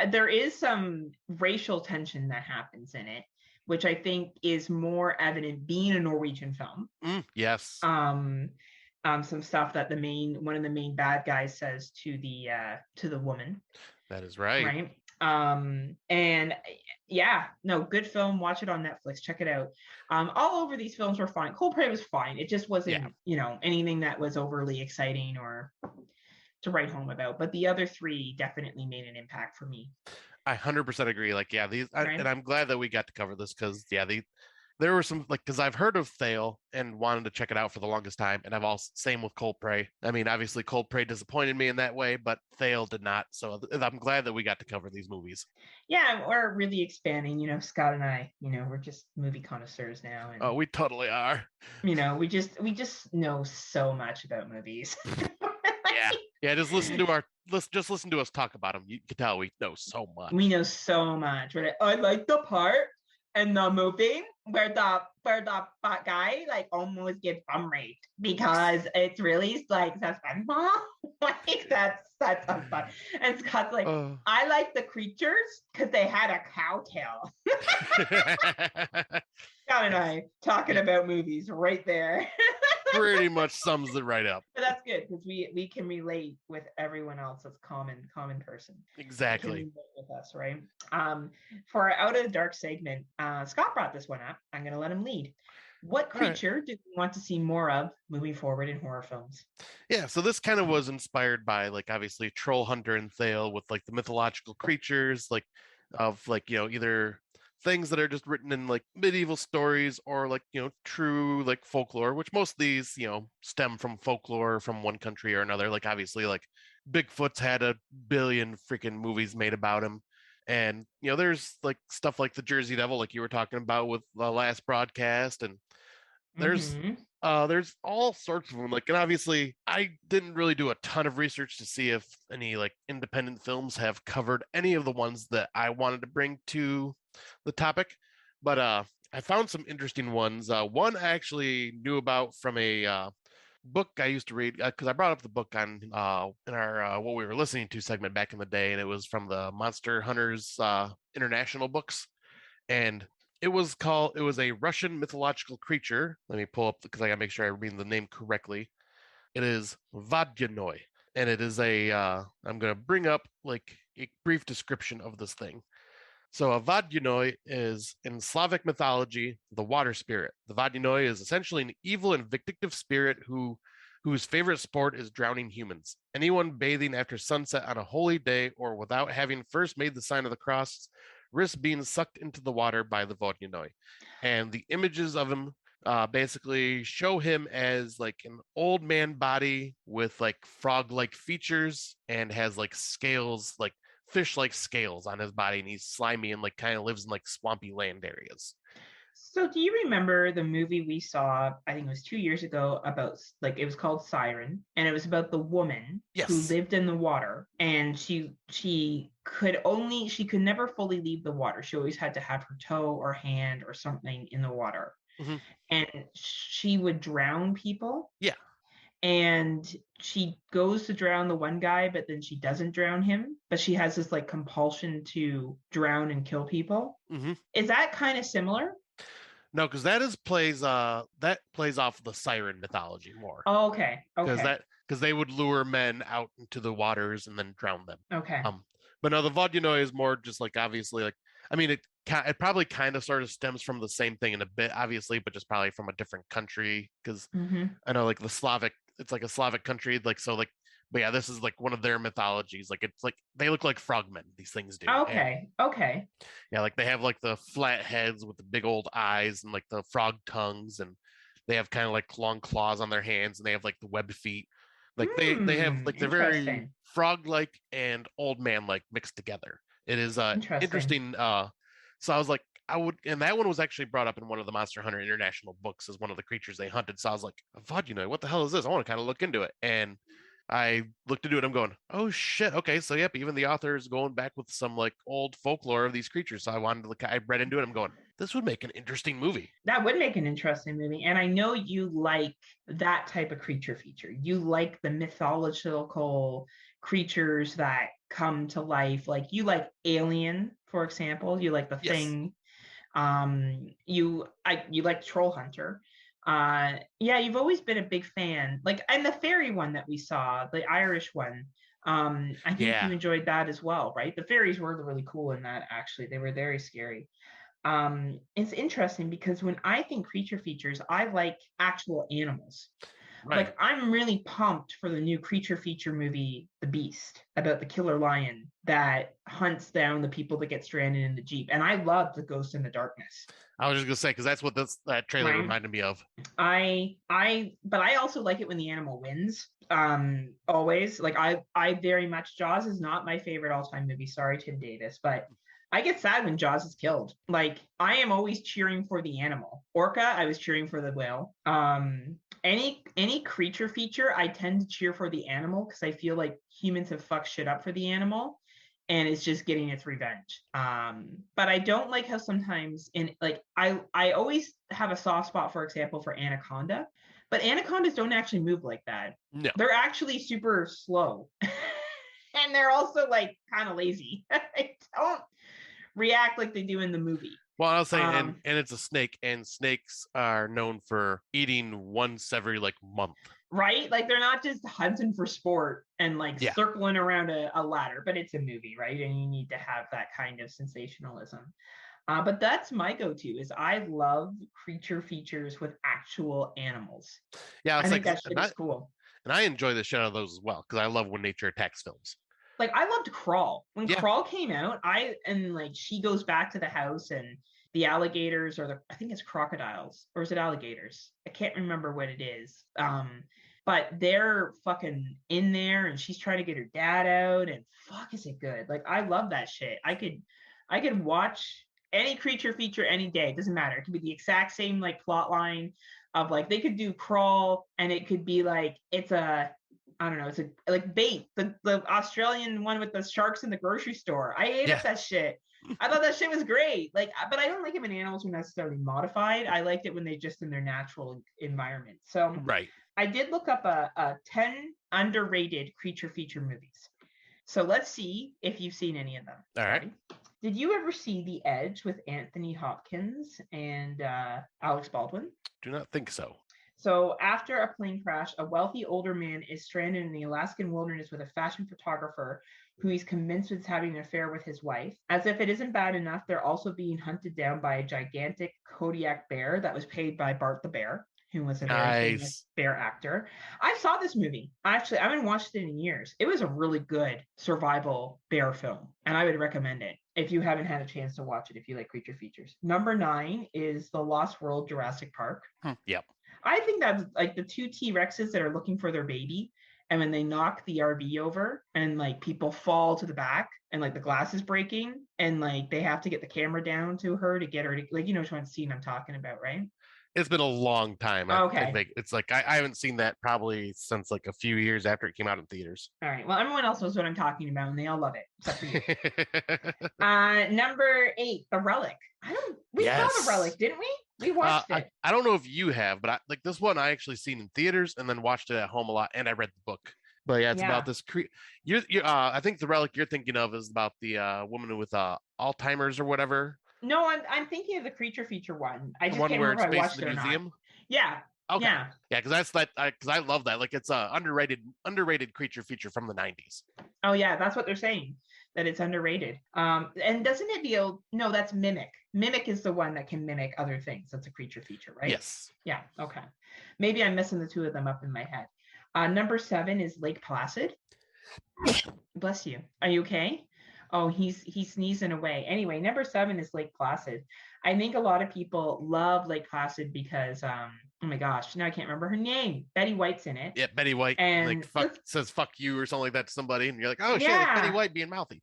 There is some racial tension that happens in it, which I think is more evident being a Norwegian film. Yes. Some stuff that one of the main bad guys says to the woman. That is right. Right. And yeah, no, good film. Watch it on Netflix. Check it out. All over these films were fine. Cold Prey was fine. It just wasn't, anything that was overly exciting or to write home about. But the other three definitely made an impact for me. I 100% agree. Like, yeah, and I'm glad that we got to cover this because, there were some, like, because I've heard of Thale and wanted to check it out for the longest time, and I've also same with Cold Prey. I mean, obviously Cold Prey disappointed me in that way, but Thale did not. So I'm glad that we got to cover these movies. Yeah, we're really expanding. Scott and I, we're just movie connoisseurs now, and we totally are. We just know so much about movies. Yeah. Just listen to us talk about them. You can tell we know so much. We know so much. Right? I like the part in the movie where the fat guy like almost gets bum raped because it's really like suspenseful. Like that's fun. And Scott's like, I like the creatures because they had a cow tail. Scott and I talking about movies right there. Pretty much sums it right up. But that's good because we can relate with everyone else as common person. Exactly. With us, right? For our Out of the Dark segment, Scott brought this one up. I'm going to let him lead. What creature do you want to see more of moving forward in horror films? Yeah, so this kind of was inspired by, like, obviously Troll Hunter and Thale with, like, the mythological creatures, like, of, like, either things that are just written in, like, medieval stories or, like, true, like, folklore, which most of these, stem from folklore from one country or another. Like, obviously, like, Bigfoot's had a billion freaking movies made about him. And, there's, like, stuff like the Jersey Devil, like you were talking about with the last broadcast, and there's all sorts of them. Like, and obviously I didn't really do a ton of research to see if any, like, independent films have covered any of the ones that I wanted to bring to the topic, but I found some interesting ones. One I actually knew about from a book I used to read, because I brought up the book on in our what we were listening to segment back in the day, and it was from the Monster Hunters International books, and it was a Russian mythological creature. Let me pull up because I gotta make sure I read the name correctly. It is Vodyanoi, and it is I'm gonna bring up, like, a brief description of this thing. So a Vodyanoi is, in Slavic mythology, the water spirit. The Vodyanoi is essentially an evil and vindictive spirit whose favorite sport is drowning humans. Anyone bathing after sunset on a holy day or without having first made the sign of the cross risks being sucked into the water by the Vodyanoi. And the images of him basically show him as, like, an old man body with, like, frog-like features and has, like, scales, like fish-like scales on his body, and he's slimy and, like, kind of lives in, like, swampy land areas. So do you remember the movie we saw, I think it was 2 years ago, about, like, it was called Siren, and it was about the woman who lived in the water, and she could never fully leave the water. She always had to have her toe or hand or something in the water. Mm-hmm. And she would drown people. Yeah. And she goes to drown the one guy, but then she doesn't drown him. But she has this, like, compulsion to drown and kill people. Mm-hmm. Is that kind of similar? No, because that plays off the Siren mythology more. Oh, okay. Because they would lure men out into the waters and then drown them. Okay. But no, the Vodyanoi is more just, like, obviously, like, I mean, it probably kind of sort of stems from the same thing in a bit, obviously, but just probably from a different country. Because I know, like, it's like a Slavic country, like, so, like, but yeah, this is, like, one of their mythologies. Like, it's like they look like frogmen, these things do. Okay. Yeah, like, they have, like, the flat heads with the big old eyes and, like, the frog tongues, and they have kind of, like, long claws on their hands, and they have, like, the webbed feet. Like, they have, like, they're very frog-like and old man-like mixed together. It is interesting. So I was like, and that one was actually brought up in one of the Monster Hunter International books as one of the creatures they hunted. So I was like, Vodyanoi, what the hell is this? I want to kind of look into it. And I looked into it. I'm going, oh shit. Okay. So yep. Even the author is going back with some, like, old folklore of these creatures. So I wanted to look, I read into it. I'm going, this would make an interesting movie. That would make an interesting movie. And I know you like that type of creature feature. You like the mythological creatures that come to life. Like, you like Alien, for example. You like The Thing. You like Troll Hunter. You've always been a big fan. Like, and the fairy one that we saw, the Irish one, I think you enjoyed that as well, right? The fairies were really cool in that, actually. They were very scary. It's interesting because when I think creature features, I like actual animals. Right. Like, I'm really pumped for the new creature feature movie, The Beast, about the killer lion that hunts down the people that get stranded in the Jeep. And I love The Ghost in the Darkness. I was just gonna say, because that's what that trailer reminded me of. But I also like it when the animal wins. Always. Like, I very much, Jaws is not my favorite all-time movie. Sorry, Tim Davis, but I get sad when Jaws is killed. Like, I am always cheering for the animal. Orca, I was cheering for the whale. Any creature feature, I tend to cheer for the animal because I feel like humans have fucked shit up for the animal and it's just getting its revenge. But I don't like how sometimes I always have a soft spot, for example, for anaconda, but anacondas don't actually move like that. No. They're actually super slow. And they're also like kind of lazy. They don't react like they do in the movie. Well, I was saying, and it's a snake, and snakes are known for eating once every month. Right? Like, they're not just hunting for sport and circling around a ladder, but it's a movie, right? And you need to have that kind of sensationalism. But that's my go-to, is I love creature features with actual animals. Yeah, I think that shit is cool. And I enjoy the shit out of those as well, because I love when nature attacks films. Like, I loved Crawl. When Crawl came out, she goes back to the house and the alligators, or I think it's crocodiles, or is it alligators? I can't remember what it is. But they're fucking in there and she's trying to get her dad out, and fuck, is it good. Like, I love that shit. I could watch any creature feature any day. It doesn't matter. It could be the exact same plot line of they could do Crawl, and it could be it's a Bait, the Australian one with the sharks in the grocery store. I ate up that shit. I thought that shit was great. But I don't like it when animals are necessarily modified. I liked it when they're just in their natural environment. So right. I did look up a 10 underrated creature feature movies. So let's see if you've seen any of them. All right. Did you ever see The Edge with Anthony Hopkins and Alex Baldwin? Do not think so. So after a plane crash, a wealthy older man is stranded in the Alaskan wilderness with a fashion photographer who he's convinced is having an affair with his wife. As if it isn't bad enough, they're also being hunted down by a gigantic Kodiak bear that was paid by Bart the Bear, who was a very famous bear actor. I saw this movie. Actually, I haven't watched it in years. It was a really good survival bear film, and I would recommend it if you haven't had a chance to watch it, if you like creature features. Number 9 is The Lost World Jurassic Park. Yep. I think that's the 2 T-Rexes that are looking for their baby, and when they knock the RV over and people fall to the back and the glass is breaking and they have to get the camera down to her to get her to you know which one scene I'm talking about, right? It's been a long time. Okay. I think it's I haven't seen that probably since a few years after it came out in theaters. All right. Well, everyone else knows what I'm talking about, and they all love it, except for you. Number 8, The Relic. We saw The Relic, didn't we? We watched it. I don't know if you have, but this one I actually seen in theaters and then watched it at home a lot, and I read the book. But yeah, it's about this. I think The Relic you're thinking of is about the woman with Alzheimer's or whatever. No, I'm thinking of the creature feature one. I just can't remember if I watched it or museum. Not. Yeah. Okay. Yeah. Yeah, because that's that. Because I love that. It's a underrated creature feature from the 90s. Oh yeah, that's what they're saying, that it's underrated. And doesn't it deal? No, that's Mimic. Mimic is the one that can mimic other things. That's a creature feature, right? Yes. Yeah. Okay. Maybe I'm messing the two of them up in my head. Number 7 is Lake Placid. Bless you. Are you okay? Oh, he's sneezing away. Anyway, number 7 is Lake Placid. I think a lot of people love Lake Placid because, oh my gosh, now I can't remember her name. Betty White's in it. Yeah, Betty White. And says "fuck you" or something like that to somebody, and you're like, oh shit, it's Betty White being mouthy.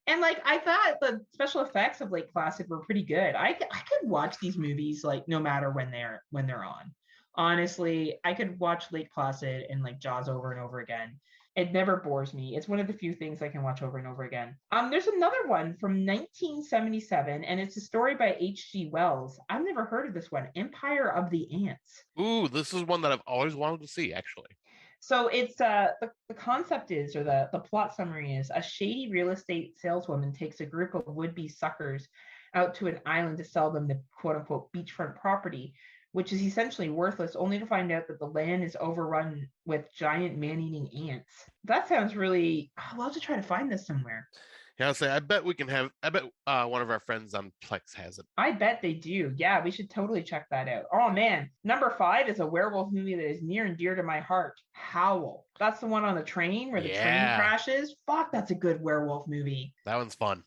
And I thought the special effects of Lake Placid were pretty good. I could watch these movies no matter when they're on. Honestly, I could watch Lake Placid and Jaws over and over again. It never bores me. It's one of the few things I can watch over and over again. There's another one from 1977, and it's a story by H.G. Wells. I've never heard of this one, Empire of the Ants. Ooh, this is one that I've always wanted to see, actually. So it's the concept is, or the plot summary is, a shady real estate saleswoman takes a group of would-be suckers out to an island to sell them the quote-unquote beachfront property, which is essentially worthless, only to find out that the land is overrun with giant man-eating ants. That sounds really... I'll have to try to find this somewhere. Yeah, I'll say, I bet one of our friends on Plex has it. I bet they do. Yeah, we should totally check that out. Oh man, number 5 is a werewolf movie that is near and dear to my heart. Howl. That's the one on the train where the train crashes. Fuck, that's a good werewolf movie. That one's fun.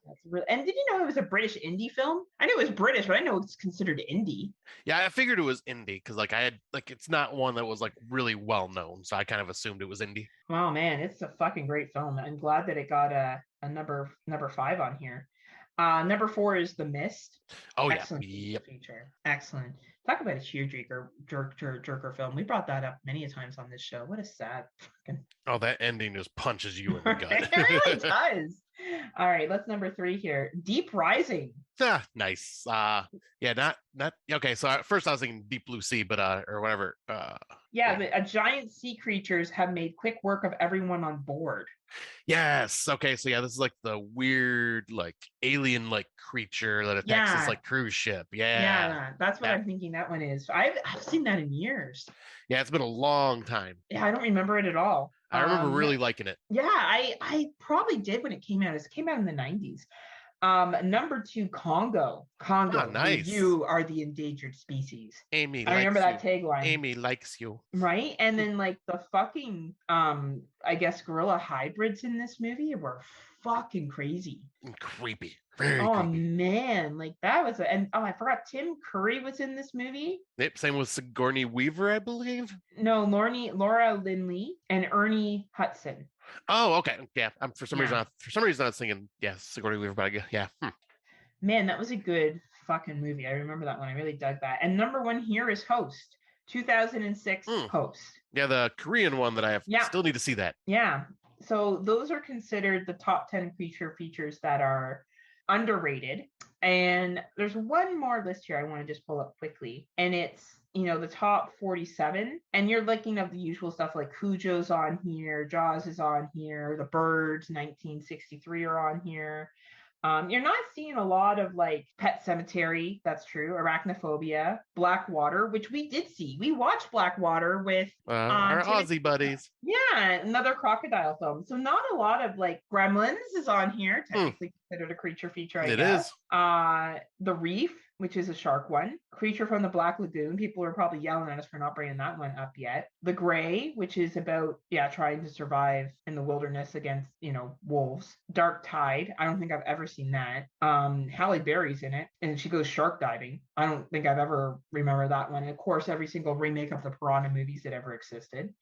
That's really... And did you know it was a British indie film? I knew it was British, but I know it's considered indie. Yeah, I figured it was indie because like I had like it's not one that was like really well known, so I kind of assumed it was indie. Oh man, it's a fucking great film. I'm glad that it got a number 5 on here. Number 4 is The Mist. Oh, excellent yeah. feature. Excellent. Talk about a jerker film. We brought that up many a times on this show. What a sad fucking... Oh, that ending just punches you in the gut. It really does. All right, let's number 3 here. Deep Rising. Nice. Yeah, not okay. So at first I was thinking Deep Blue Sea, but or whatever. A giant sea creatures have made quick work of everyone on board. Yes. Okay. So yeah, this is like the weird, like alien, like creature that attacks this like cruise ship. Yeah. That's what I'm thinking that one is. I've seen that in years. Yeah, it's been a long time. Yeah, I don't remember it at all. I remember really liking it. Yeah, I probably did when it came out. It came out in the 90s. Number 2, Congo. Congo, nice. You are the endangered species. Amy, I remember that tagline. Amy likes you. Right? And then like the fucking I guess gorilla hybrids in this movie were fucking crazy. And creepy. Very creepy. Man, like that was I forgot Tim Curry was in this movie. Yep, same with Sigourney Weaver, I believe. No, Laura Linney and Ernie Hudson. Oh, okay. Yeah. For some reason I was thinking, Sigourney Weaver, but Man, that was a good fucking movie. I remember that one. I really dug that. And number 1 here is Host. 2006 Host. Yeah, the Korean one that I have still need to see that. Yeah. So those are considered the top 10 creature features that are underrated. And there's one more list here I want to just pull up quickly. And it's, the top 47. And you're looking at the usual stuff like Cujo's on here, Jaws is on here, The Birds, 1963 are on here. You're not seeing a lot of like Pet Cemetery, that's true, Arachnophobia, Blackwater, which we did see. We watched Blackwater with our Aussie buddies. Yeah, another crocodile film. So not a lot of like Gremlins is on here, technically considered a creature feature, I guess. It is. The Reef, which is a shark one. Creature from the Black Lagoon. People are probably yelling at us for not bringing that one up yet. The Gray, which is about, trying to survive in the wilderness against, wolves. Dark Tide. I don't think I've ever seen that. Halle Berry's in it, and she goes shark diving. I don't think I've ever remembered that one. And of course, every single remake of the Piranha movies that ever existed.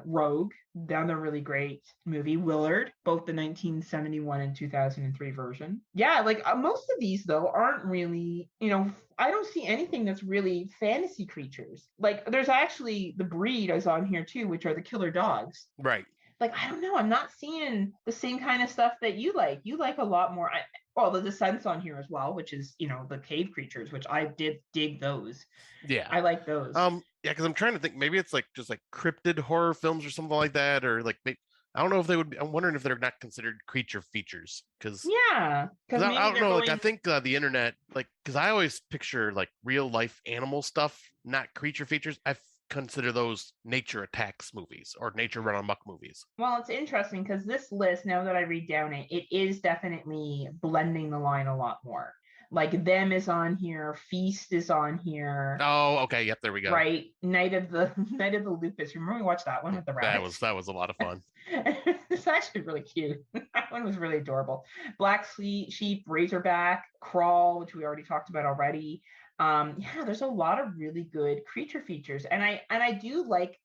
Rogue, another really great movie. Willard, both the 1971 and 2003 version. Yeah, like most of these though aren't really, I don't see anything that's really fantasy creatures. Like there's actually The Breed is on here too, which are the killer dogs. Right. Like, I don't know, I'm not seeing the same kind of stuff that you like. You like a lot more. The Descent's on here as well, which is, the cave creatures, which I did dig those. Yeah. I like those. Yeah, because I'm trying to think, maybe it's like just like cryptid horror films or something like that, or like I don't know if they would be, I'm wondering if they're not considered creature features, because I don't know, like I think the internet, like, because I always picture like real life animal stuff, not creature features. I consider those nature attacks movies or nature run amok movies. Well, it's interesting because this list, now that I read down it is definitely blending the line a lot more. Like Them is on here, Feast is on here. Oh, okay, yep, there we go. Right, Night of the Lupus. Remember we watched that one with the rabbits? That was a lot of fun. It's actually really cute. That one was really adorable. Black Sheep, Razorback, Crawl, which we already talked about already. There's a lot of really good creature features, and I do like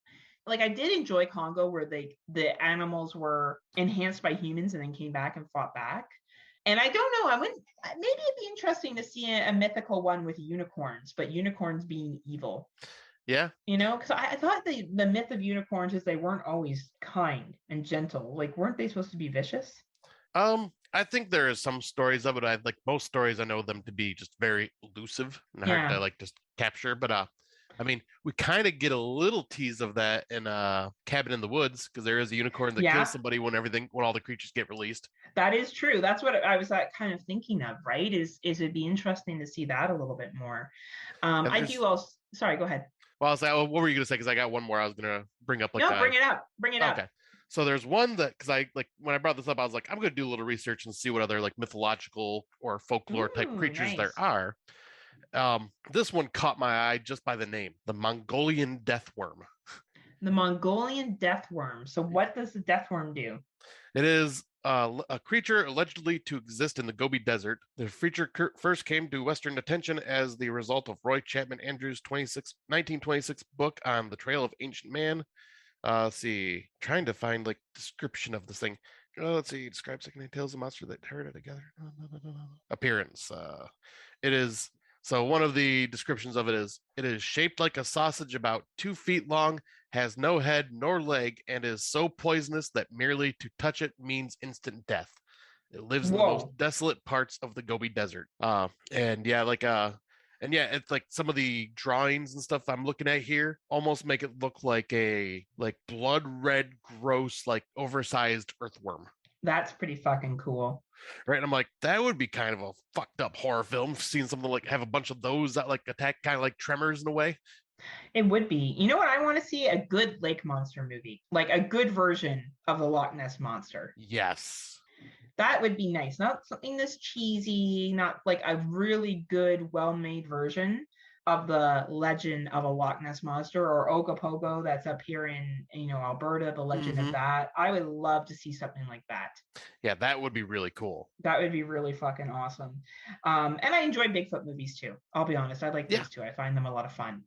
I did enjoy Congo, where the animals were enhanced by humans and then came back and fought back. And I don't know, maybe it'd be interesting to see a mythical one with unicorns, but unicorns being evil. Yeah. Because I thought the myth of unicorns is they weren't always kind and gentle. Like, weren't they supposed to be vicious? I think there is some stories of it. I like most stories, I know them to be just very elusive and hard to like just capture. But I mean, we kind of get a little tease of that in Cabin in the Woods, because there is a unicorn that kills somebody when all the creatures get released. That is true. That's what I was kind of thinking of, right? Is it'd be interesting to see that a little bit more. I do also. Sorry, go ahead. Well, I was like, what were you going to say? Because I got one more I was going to bring up. No, bring it up. Bring it up. Okay. So there's one that, because I when I brought this up, I was like, I'm going to do a little research and see what other like mythological or folklore type creatures there are. This one caught my eye just by the name, the Mongolian deathworm. The Mongolian deathworm. So what does the deathworm do? It is a creature allegedly to exist in the Gobi Desert. The creature first came to Western attention as the result of Roy Chapman Andrews' 1926 book on the Trail of Ancient Man. Let's see, trying to find like description of this thing. Let's see, describe secondhand tales of monster that tear it together. Appearance. It is. So one of the descriptions of it is shaped like a sausage about 2 feet long, has no head nor leg, and is so poisonous that merely to touch it means instant death. It lives in the most desolate parts of the Gobi Desert. It's like some of the drawings and stuff I'm looking at here almost make it look like a blood red, gross, like oversized earthworm. That's pretty fucking cool. Right. And I'm like, that would be kind of a fucked up horror film. Seeing something like have a bunch of those that like attack, kind of like Tremors in a way. It would be. You know what? I want to see a good lake monster movie, like a good version of the Loch Ness Monster. Yes. That would be nice. Not something that's cheesy, not like a really good, well-made version of the legend of a Loch Ness Monster, or Ogopogo that's up here in Alberta, the legend of that. I would love to see something like that. Yeah, that would be really cool. That would be really fucking awesome. And I enjoy Bigfoot movies too. I'll be honest. I like those too. I find them a lot of fun.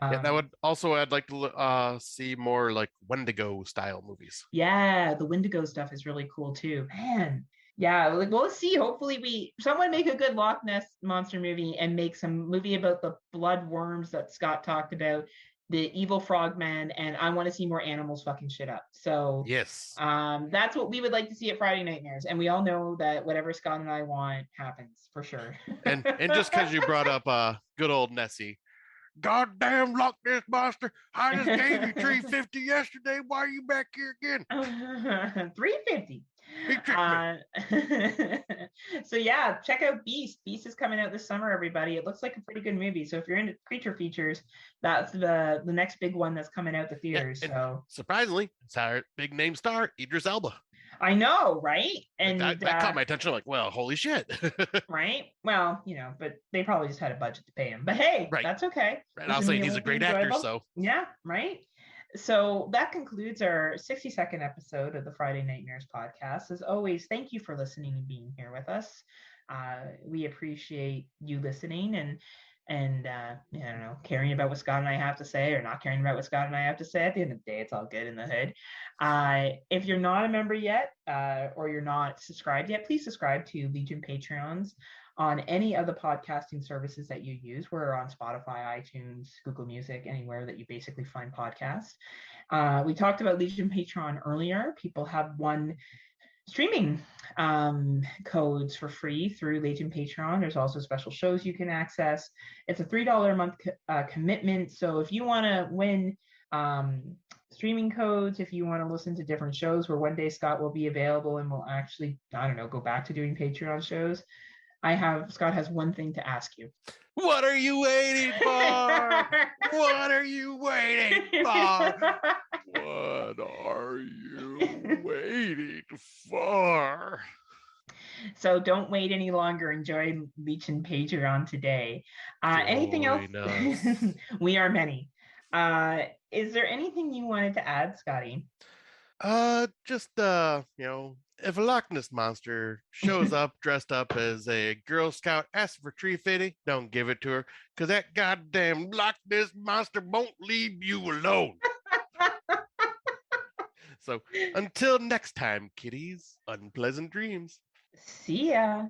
That would also, I'd like to see more like Wendigo style movies. Yeah, the Wendigo stuff is really cool too. Man. Yeah, like, well, let's see. Hopefully someone make a good Loch Ness Monster movie and make some movie about the blood worms that Scott talked about, the evil frogman, and I want to see more animals fucking shit up. So yes, that's what we would like to see at Friday Nightmares. And we all know that whatever Scott and I want happens for sure. and just because you brought up good old Nessie. Goddamn Loch Ness Monster! I just gave you $350 yesterday. Why are you back here again? $350. So yeah, check out Beast. Beast is coming out this summer, everybody. It looks like a pretty good movie. So if you're into creature features, that's the next big one that's coming out the theaters. So surprisingly, it's our big name star, Idris Elba. I know, right? And that caught my attention. Like, well, holy shit. Right? Well, but they probably just had a budget to pay him. But hey, that's okay. Right. I'll say he's a great actor, so. Yeah, right? So that concludes our 60-second episode of the Friday Nightmares podcast. As always, thank you for listening and being here with us. We appreciate you listening and I don't know, caring about what Scott and I have to say, or not caring about what Scott and I have to say. At the end of the day, it's all good in the hood. If you're not a member yet, or you're not subscribed yet, please subscribe to Legion Patreons on any of the podcasting services that you use. We're on Spotify, iTunes, Google Music, anywhere that you basically find podcasts. We talked about Legion Patreon earlier. People have won streaming codes for free through Legion Patreon. There's also special shows you can access. It's a $3 a month commitment. So if you want to win streaming codes, if you want to listen to different shows where one day Scott will be available and will actually, I don't know, go back to doing Patreon shows, Scott has one thing to ask you. What are you waiting for? What are you waiting for? What are you waiting for? So don't wait any longer. Enjoy Legion Patreon today. Anything else? We are many. Is there anything you wanted to add, Scotty? If a Loch Ness Monster shows up dressed up as a Girl Scout asking for $350, don't give it to her, because that goddamn Loch Ness Monster won't leave you alone. So until next time, kiddies, unpleasant dreams. See ya.